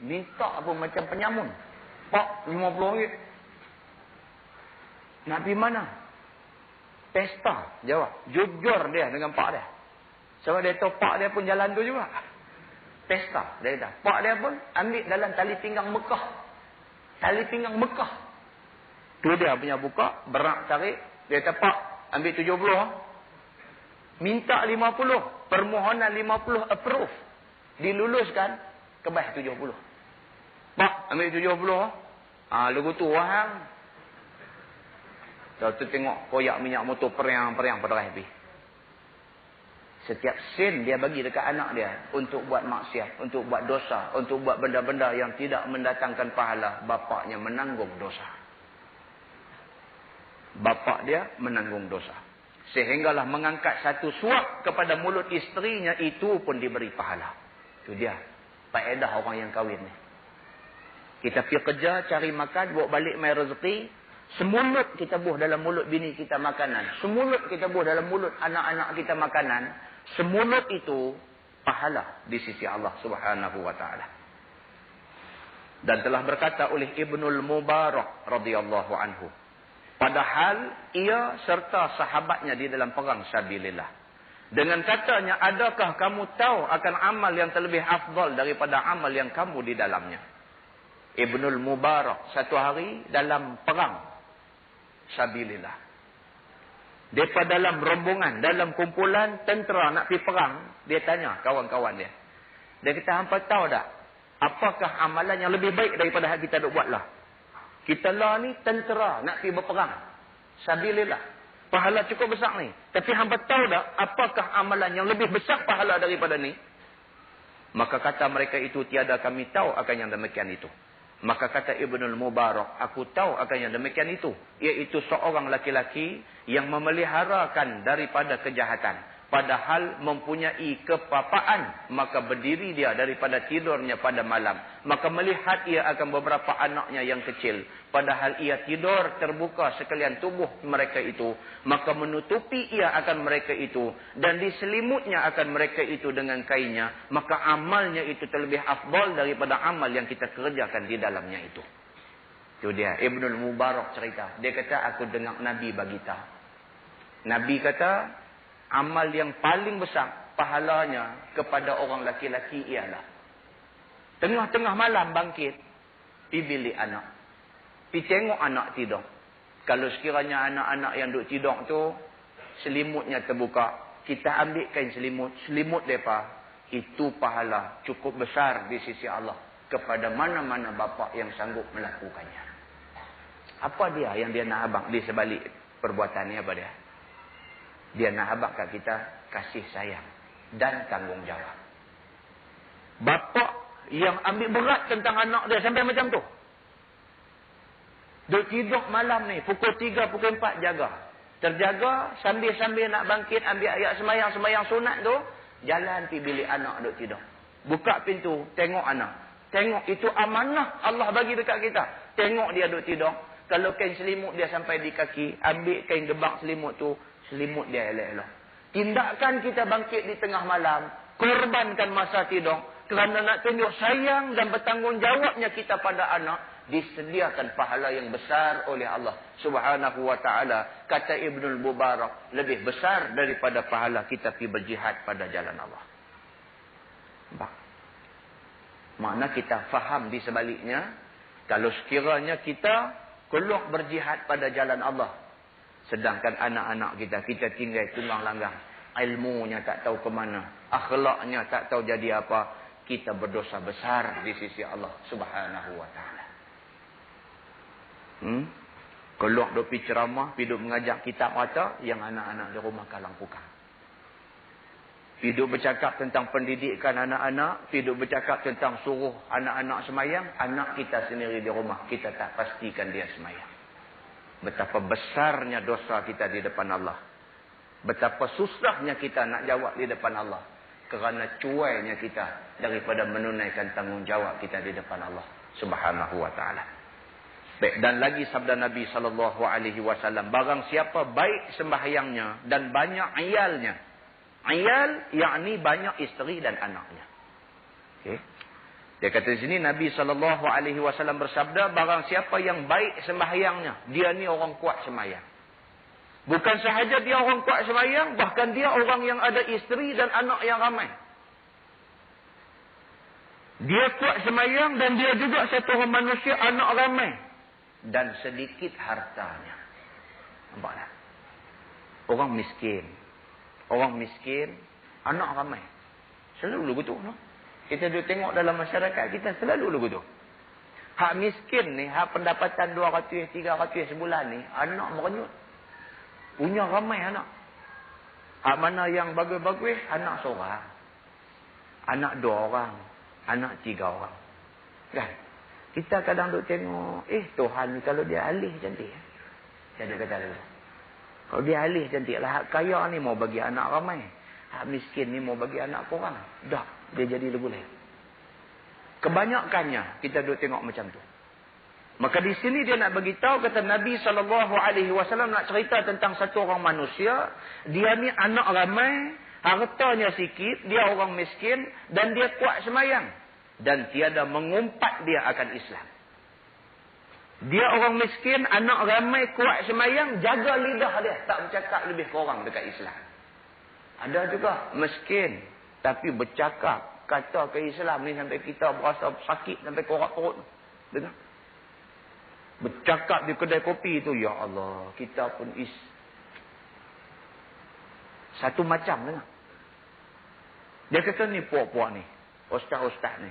Speaker 1: Minta apa macam penyamun. Pak, RM50. Nak pergi mana? Pesta. Jawab. Jujur dia dengan pak dia. Sebab dia tahu pak dia pun jalan tu juga. Pesta. Dia kata. Pak dia pun ambil dalam tali pinggang Mekah. Tali pinggang Mekah. Tu dia punya buka. Berak tarik. Dia kata, Pak, ambil 70. Minta 50. Permohonan 50 approve. Diluluskan. Kebah 70. Pak, ambil 70. Lagu tu wahang. Lepas tu tengok koyak minyak motor periang-periang pada habis. Setiap sen dia bagi dekat anak dia untuk buat maksiat, untuk buat dosa, untuk buat benda-benda yang tidak mendatangkan pahala, bapaknya menanggung dosa. Bapak dia menanggung dosa. Sehinggalah mengangkat satu suap kepada mulut isterinya, itu pun diberi pahala. Itu dia faedah orang yang kahwin ni. Kita pergi kerja, cari makan, bawa balik mai rezeki. Semulut kita buh dalam mulut bini kita makanan. Semulut kita buh dalam mulut anak-anak kita makanan. Semulut itu pahala di sisi Allah Subhanahu wa taala. Dan telah berkata oleh Ibnul Mubarak radhiyallahu anhu, padahal ia serta sahabatnya di dalam perang sabilillah. Dengan katanya, adakah kamu tahu akan amal yang terlebih afdal daripada amal yang kamu di dalamnya? Ibnul Mubarak satu hari dalam perang sabilillah. Depa dalam rombongan, dalam kumpulan tentera nak pergi perang, dia tanya kawan-kawan dia. Dia kata, hampa tahu tak, apakah amalan yang lebih baik daripada yang kita duk buat lah? Kita lah ni tentera nak pergi berperang sabilillah. Pahala cukup besar ni. Tapi hampa tahu tak, apakah amalan yang lebih besar pahala daripada ni? Maka kata mereka itu, tiada kami tahu akan yang demikian itu. Maka kata Ibnul Mubarak, aku tahu akan yang demikian itu. Iaitu seorang laki-laki yang memeliharakan daripada kejahatan. Padahal mempunyai kepapaan, maka berdiri dia daripada tidurnya pada malam. Maka melihat ia akan beberapa anaknya yang kecil. Padahal ia tidur terbuka sekalian tubuh mereka itu. Maka menutupi ia akan mereka itu. Dan diselimutnya akan mereka itu dengan kainnya. Maka amalnya itu terlebih afdal daripada amal yang kita kerjakan di dalamnya itu. Itu dia. Ibnul Mubarak cerita. Dia kata, aku dengar Nabi bagi tahu. Nabi kata, amal yang paling besar pahalanya kepada orang laki-laki ialah tengah-tengah malam bangkit, pergi bilik anak, pergi tengok anak tidur. Kalau sekiranya anak-anak yang duduk tidur tu selimutnya terbuka, kita ambil kain selimut mereka, itu pahala cukup besar di sisi Allah kepada mana-mana bapa yang sanggup melakukannya. Apa dia yang dia nak abang di sebalik perbuatan ni? Apa dia? Dia nak habaq kat kita kasih sayang dan tanggungjawab. Bapa yang ambil berat tentang anak dia sampai macam tu. Duk tidur malam ni, pukul 3, pukul 4 jaga. Terjaga sambil-sambil nak bangkit ambil ayat sembahyang sunat tu, jalan pergi bilik anak duk tidur. Buka pintu, tengok anak. Tengok, itu amanah Allah bagi dekat kita. Tengok dia duk tidur. Kalau kain selimut dia sampai di kaki, ambil kain gebang selimut tu, selimut dia elok-elok. Tindakan kita bangkit di tengah malam, korbankan masa tidur, kerana nak tunjuk sayang dan bertanggungjawabnya kita pada anak, disediakan pahala yang besar oleh Allah Subhanahu wa taala. Kata Ibnul Mubarak, lebih besar daripada pahala kita pergi berjihad pada jalan Allah. Makna kita faham di sebaliknya, kalau sekiranya kita keluar berjihad pada jalan Allah, sedangkan anak-anak kita tinggal tunggang langgang, ilmunya tak tahu ke mana, akhlaknya tak tahu jadi apa, kita berdosa besar di sisi Allah Subhanahu wa taala. Kalau duk pergi ceramah, pergi duk mengajak kitab mata, yang anak-anak di rumah kalang pukang. Pergi duk bercakap tentang pendidikan anak-anak, pergi duk bercakap tentang suruh anak-anak semayang, anak kita sendiri di rumah kita tak pastikan dia semayang. Betapa besarnya dosa kita di depan Allah. Betapa susahnya kita nak jawab di depan Allah. Kerana cuainya kita daripada menunaikan tanggungjawab kita di depan Allah Subhanahu wa ta'ala. Baik, dan lagi sabda Nabi SAW, barang siapa baik sembahyangnya dan banyak ayalnya. Ayal, yakni banyak isteri dan anaknya. Okay. Dia kata di sini Nabi SAW bersabda, barang siapa yang baik sembahyangnya, dia ni orang kuat sembahyang. Bukan sahaja dia orang kuat sembahyang, bahkan dia orang yang ada isteri dan anak yang ramai. Dia kuat sembahyang dan dia juga satu orang manusia, anak ramai. Dan sedikit hartanya. Nampak tak? Orang miskin. Orang miskin, anak ramai. Selalu begitu. No? Kita duduk tengok dalam masyarakat kita, selalu begitu. Hak miskin ni, hak pendapatan 200, 300 sebulan ni, anak merenyut. Punya ramai anak. Hak mana yang bagus-bagus, anak seorang. Anak 2 orang. Anak 3 orang. Kan? Kita kadang duk tengok, Tuhan ni kalau dia alih cantik. Saya ada kata dulu. Kalau dia alih cantik lah. Hak kaya ni mau bagi anak ramai. Hak miskin ni mau bagi anak korang. Dah, dia jadi lebih. Kebanyakannya kita duk tengok macam tu. Maka di sini dia nak bagi tahu, kata Nabi SAW nak cerita tentang satu orang manusia. Dia ni anak ramai, hartanya sikit, dia orang miskin dan dia kuat semayang. Dan tiada mengumpat dia akan Islam. Dia orang miskin, anak ramai, kuat semayang, jaga lidah dia, tak bercakap lebih kurang dekat Islam. Ada juga miskin, tapi bercakap, kata ke Islam ni sampai kita berasa sakit, sampai korak perut. Dengar? Bercakap di kedai kopi tu, ya Allah, kita pun satu macam dengar. Dia kata ni puak-puak ni, ustaz-ustaz ni.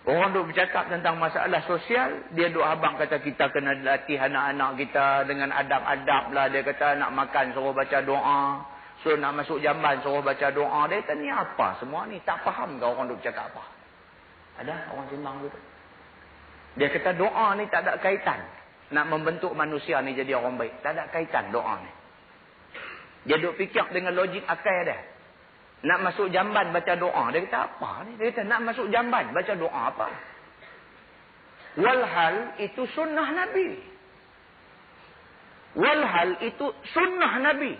Speaker 1: Orang duk bercakap tentang masalah sosial, dia duk abang kata kita kena latih anak-anak kita dengan adab-adab lah. Dia kata nak makan suruh baca doa, so nak masuk jamban suruh baca doa. Dia kata ni apa semua ni, tak faham ke orang duk bercakap apa? Ada orang sembang gitu. Dia kata doa ni tak ada kaitan nak membentuk manusia ni jadi orang baik. Tak ada kaitan doa ni. Dia duk fikir dengan logik akal dia. Nak masuk jamban baca doa. Dia kata apa ni? Dia kata nak masuk jamban baca doa apa? Walhal itu sunnah Nabi. Walhal itu sunnah Nabi.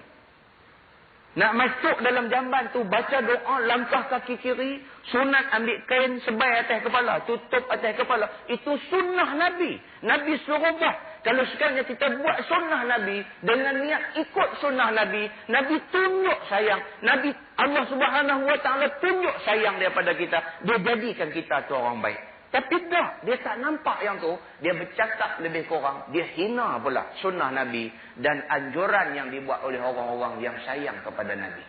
Speaker 1: Nak masuk dalam jamban tu baca doa, langkah kaki kiri, sunat ambil kain sebai atas kepala, tutup atas kepala. Itu sunnah Nabi. Nabi suruh buat. Kalau sekarang kita buat sunnah Nabi dengan niat ikut sunnah Nabi, Nabi tunjuk sayang. Nabi Allah Subhanahu wa taala tunjuk sayang daripada kita. Dia jadikan kita tu orang baik. Tapi dah, dia tak nampak yang tu. Dia bercakap lebih kurang. Dia hina pula sunnah Nabi dan anjuran yang dibuat oleh orang-orang yang sayang kepada Nabi.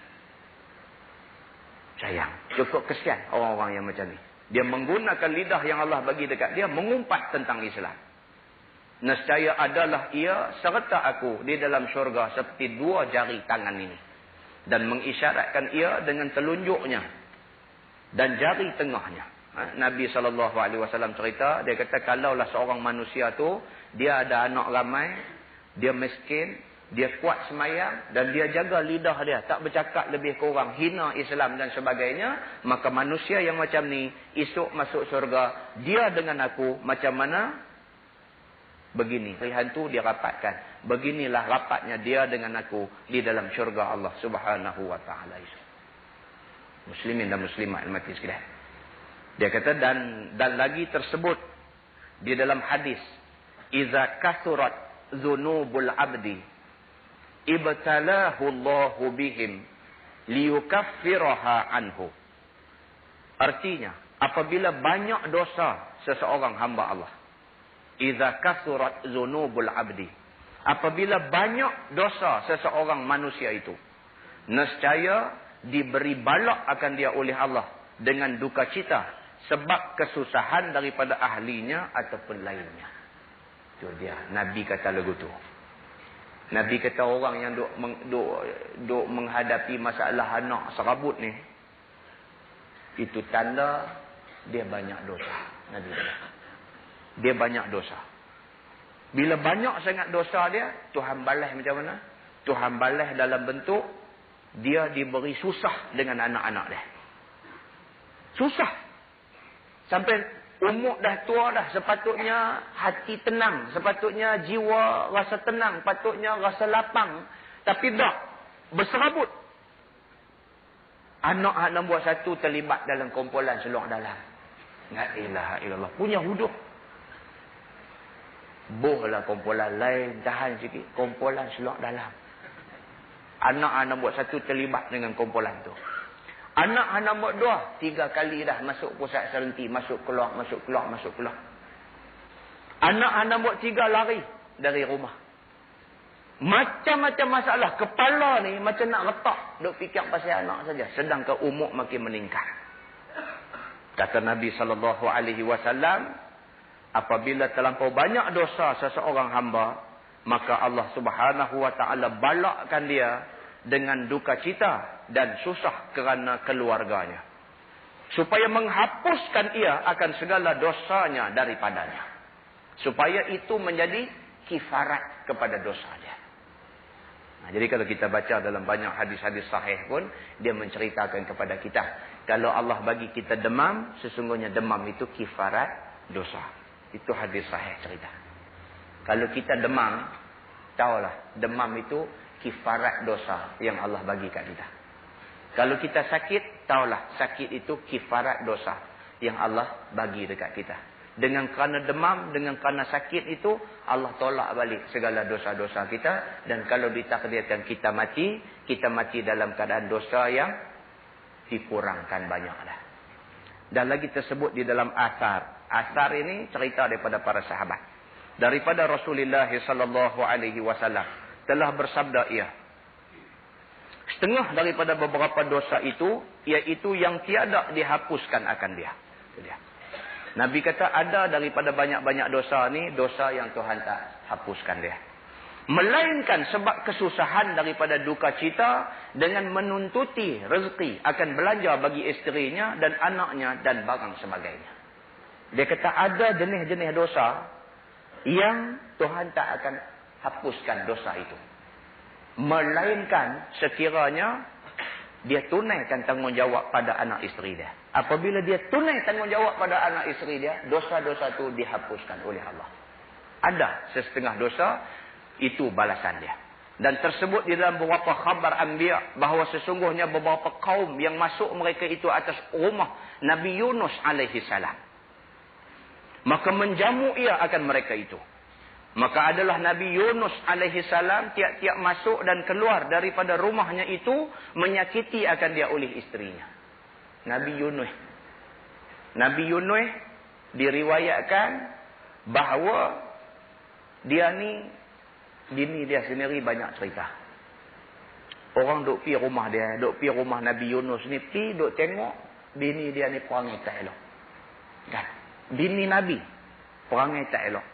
Speaker 1: Sayang. Cukup kesian orang-orang yang macam ni. Dia menggunakan lidah yang Allah bagi dekat dia, mengumpat tentang Islam. Nescaya adalah ia serta aku di dalam syurga seperti 2 jari tangan ini. Dan mengisyaratkan ia dengan telunjuknya dan jari tengahnya. Nabi SAW cerita, dia kata kalaulah seorang manusia tu, dia ada anak ramai, dia miskin, dia kuat semayang, dan dia jaga lidah dia, tak bercakap lebih kurang, hina Islam dan sebagainya, maka manusia yang macam ni, esok masuk syurga, dia dengan aku, macam mana? Begini, pilihan tu dia rapatkan. Beginilah rapatnya dia dengan aku di dalam syurga Allah Subhanahu wa ta'ala. Muslimin dan muslimat mati sekalian. Dia kata dan lagi tersebut di dalam hadis, iza kasurat dzunubul abdi ibtalahu Allahu bihim liyukaffiraha anhu. Artinya, apabila banyak dosa seseorang hamba Allah, iza kasurat dzunubul abdi, apabila banyak dosa seseorang manusia itu, nescaya diberi balak akan dia oleh Allah dengan duka cita sebab kesusahan daripada ahlinya ataupun lainnya. Itu dia Nabi kata lagu tu. Nabi kata orang yang duk menghadapi masalah anak serabut ni, itu tanda dia banyak dosa. Nabi kata dia banyak dosa. Bila banyak sangat dosa dia, Tuhan balas macam mana? Tuhan balas dalam bentuk dia diberi susah dengan anak-anak dia. Susah. Sampai umur dah tua dah, sepatutnya hati tenang, sepatutnya jiwa rasa tenang, patutnya rasa lapang, tapi dah berserabut. Anak nombor 1 terlibat dalam kumpulan seluar dalam. La ilaha illallah. Punya huduh. Bohlah kumpulan lain, tahan sikit. Kumpulan seluar dalam. Anak nombor 1 terlibat dengan kumpulan tu. Anak nombor 2, 3 kali dah masuk pusat serenti. Masuk keluar, masuk keluar, masuk keluar. Anak nombor 3 lari dari rumah. Macam-macam masalah. Kepala ni macam nak retak. Duk fikir pasal anak saja. Sedangkan umur makin meningkat. Kata Nabi SAW, apabila terlampau banyak dosa seseorang hamba, maka Allah Subhanahu Wa Taala balakkan dia dengan duka cita dan susah kerana keluarganya, supaya menghapuskan ia akan segala dosanya daripadanya, supaya itu menjadi kifarat kepada dosa dia. Jadi kalau kita baca dalam banyak hadis-hadis sahih pun, dia menceritakan kepada kita, kalau Allah bagi kita demam, sesungguhnya demam itu kifarat dosa. Itu hadis sahih cerita. Kalau kita demam, tahulah demam itu kifarat dosa yang Allah bagi kat kita. Kalau kita sakit, tahulah sakit itu kifarat dosa yang Allah bagi dekat kita. Dengan kerana demam, dengan kerana sakit itu, Allah tolak balik segala dosa-dosa kita. Dan kalau ditakdirkan kita mati dalam keadaan dosa yang dikurangkan banyak dah. Dan lagi tersebut di dalam asar. Asar ini cerita daripada para sahabat. Daripada Rasulullah SAW telah bersabda ia, setengah daripada beberapa dosa itu, iaitu yang tiada dihapuskan akan dia. Itu dia. Nabi kata ada daripada banyak-banyak dosa ni, dosa yang Tuhan tak hapuskan dia. Melainkan sebab kesusahan daripada duka cita dengan menuntuti rezeki akan belanja bagi isterinya dan anaknya dan barang sebagainya. Dia kata ada jenis-jenis dosa yang Tuhan tak akan hapuskan dosa itu. Melainkan sekiranya dia tunaikan tanggungjawab pada anak isteri dia. Apabila dia tunai tanggungjawab pada anak isteri dia, dosa-dosa itu dihapuskan oleh Allah. Ada setengah dosa, itu balasan dia. Dan tersebut di dalam beberapa khabar anbiya, bahawa sesungguhnya beberapa kaum yang masuk mereka itu atas rumah Nabi Yunus alaihi salam. Maka menjamu ia akan mereka itu. Maka adalah Nabi Yunus alaihi salam tiap-tiap masuk dan keluar daripada rumahnya itu menyakiti akan dia oleh isterinya. Nabi Yunus diriwayatkan bahawa dia ni, bini dia sendiri banyak cerita. Orang duk pi rumah dia, duk pi rumah Nabi Yunus ni, pi duk tengok bini dia ni perangai tak elok. Kan? Bini Nabi perangai tak elok.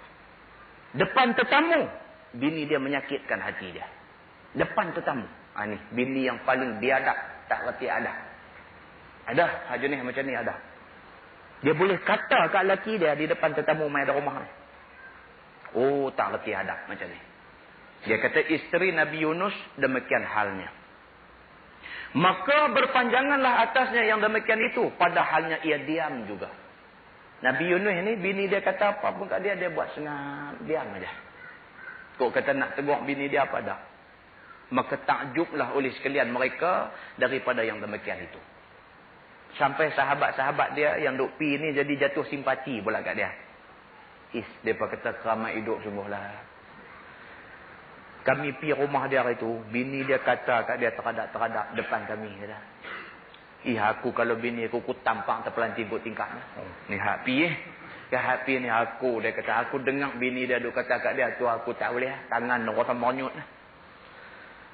Speaker 1: Depan tetamu, bini dia menyakitkan hati dia. Depan tetamu. Ni bini yang paling biadab, tak reti adab. Ada jenis macam ni ada. Dia boleh kata kat lelaki dia di depan tetamu mai ada rumah ni. Oh, tak reti adab macam ni. Dia kata isteri Nabi Yunus demikian halnya. Maka berpanjanganlah atasnya yang demikian itu, padahalnya ia diam juga. Nabi Yunus ni, bini dia kata apa pun kat dia, dia buat senang, diam aja. Kok kata nak tegur bini dia apa dah. Maka takjublah oleh sekalian mereka daripada yang demikian itu. Sampai sahabat-sahabat dia yang duk pi ni jadi jatuh simpati pula kat dia. Depa kata keramat hidup sungguhlah. Kami pi rumah dia itu, bini dia kata kat dia teradak-teradak depan kami kata. Aku kalau bini aku tampak terpelanting kot tingkap ni. Ni hak pi hak pi ni aku, dia kata aku dengar bini dia duk kata kat dia tu, aku tak boleh tangan orang monyot.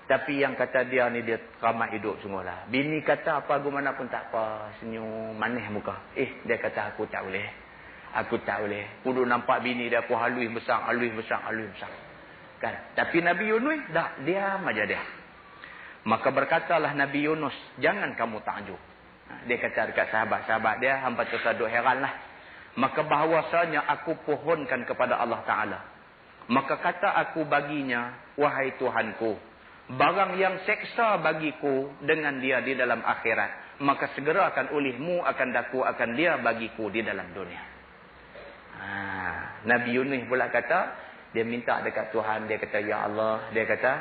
Speaker 1: Tapi yang kata dia ni dia ramai hidup sungguhlah. Bini kata apa gimana pun tak apa. Senyum manis muka. Dia kata aku tak boleh. Aku tak boleh. Kudu nampak bini dia aku halus besar. Kan? Tapi Nabi Yunus dah diam aja dia. Maka berkatalah Nabi Yunus, jangan kamu takjub. Dia kata dekat sahabat-sahabat dia, hampa tersaduk heranlah. Maka bahawasanya aku pohonkan kepada Allah Ta'ala. Maka kata aku baginya, wahai Tuhanku, barang yang seksa bagiku dengan dia di dalam akhirat, maka segera akan olehmu akan daku akan dia bagiku di dalam dunia. Nabi Yunus pula kata, dia minta dekat Tuhan, dia kata, ya Allah, dia kata,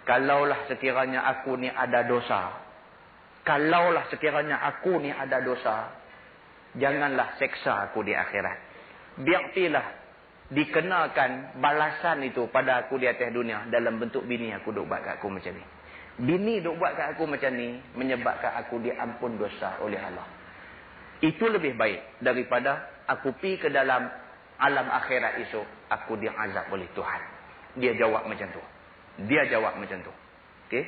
Speaker 1: kalaulah sekiranya aku ni ada dosa, janganlah seksa aku di akhirat. Biarlah dikenakan balasan itu pada aku di atas dunia dalam bentuk bini aku duk buat kat aku macam ni. Bini duk buat kat aku macam ni menyebabkan aku diampun dosa oleh Allah. Itu lebih baik daripada aku pergi ke dalam alam akhirat esok aku diazab oleh Tuhan. Dia jawab macam tu. Okey?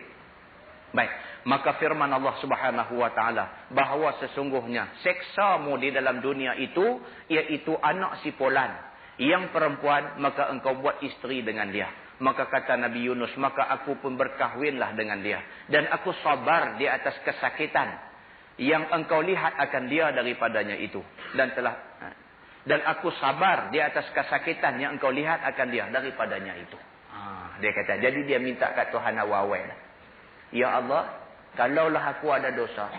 Speaker 1: Baik. Maka firman Allah Subhanahu wa taala bahawa sesungguhnya seksamu di dalam dunia itu iaitu anak si Polan yang perempuan, maka engkau buat isteri dengan dia. Maka kata Nabi Yunus, maka aku pun berkahwinlah dengan dia dan aku sabar di atas kesakitan yang engkau lihat akan dia daripadanya itu dan aku sabar di atas kesakitan yang engkau lihat akan dia daripadanya itu. Dia kata, jadi dia minta kat Tuhan awal-awal. Ya Allah, kalaulah aku ada dosa,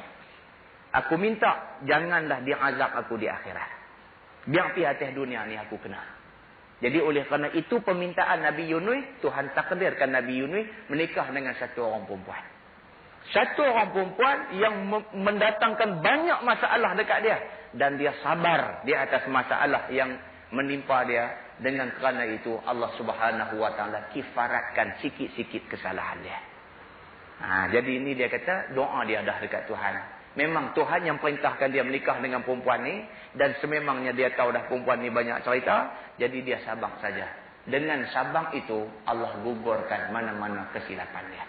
Speaker 1: aku minta janganlah dia azab aku di akhirat. Biar pi atas dunia ni aku kena. Jadi oleh kerana itu permintaan Nabi Yunus, Tuhan takdirkan Nabi Yunus menikah dengan satu orang perempuan. Satu orang perempuan yang mendatangkan banyak masalah dekat dia. Dan dia sabar di atas masalah yang menimpa dia. Dengan kerana itu Allah Subhanahu wa taala kifaratkan sikit-sikit kesalahan dia. Jadi ini dia kata doa dia dah dekat Tuhan. Memang Tuhan yang perintahkan dia menikah dengan perempuan ni. Dan sememangnya dia tahu dah perempuan ni banyak cerita. Jadi dia sabar saja. Dengan sabar itu Allah gugurkan mana-mana kesilapan dia.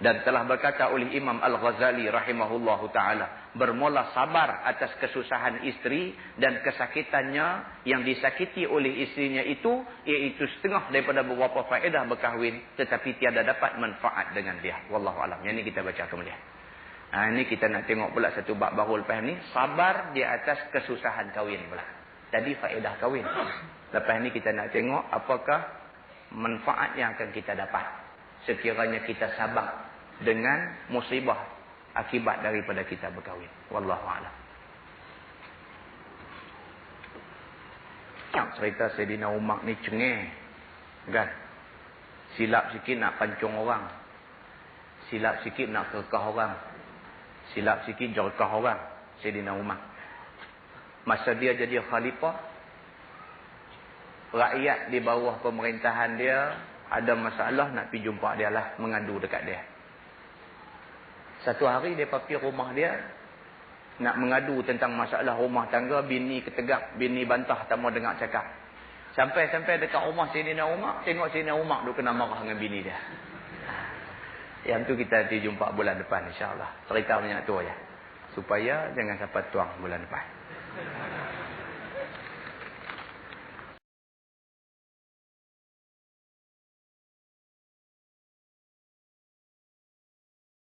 Speaker 1: Dan telah berkata oleh Imam Al-Ghazali rahimahullahu ta'ala, bermula sabar atas kesusahan isteri dan kesakitannya yang disakiti oleh isterinya itu, iaitu setengah daripada beberapa faedah berkahwin, tetapi tiada dapat manfaat dengan dia. Wallahualam. Yang ini kita baca kemudian. Ini kita nak tengok pula satu bab baru lepas ni, sabar di atas kesusahan kahwin pula. Tadi faedah kahwin. Lepas ni kita nak tengok apakah manfaat yang akan kita dapat sekiranya kita sabar dengan musibah akibat daripada kita berkahwin. Wallahu a'lam. Cerita Saidina Umar ni cengeng. Kan? Silap sikit nak pancung orang. Silap sikit nak kerkah orang. Silap sikit jerkah orang. Saidina Umar. Masa dia jadi khalifah, rakyat di bawah pemerintahan dia ada masalah nak pergi jumpa dia lah, mengadu dekat dia. Satu hari dia pergi rumah dia nak mengadu tentang masalah rumah tangga, bini ketegak, bini bantah tak mau dengar cakap. Sampai dekat rumah Saidina Umar, tengok Saidina Umar duk kena marah dengan bini dia. Yang tu kita nanti jumpa bulan depan insya-Allah. Cerita banyak tu aja. Supaya jangan sampai tuang bulan depan.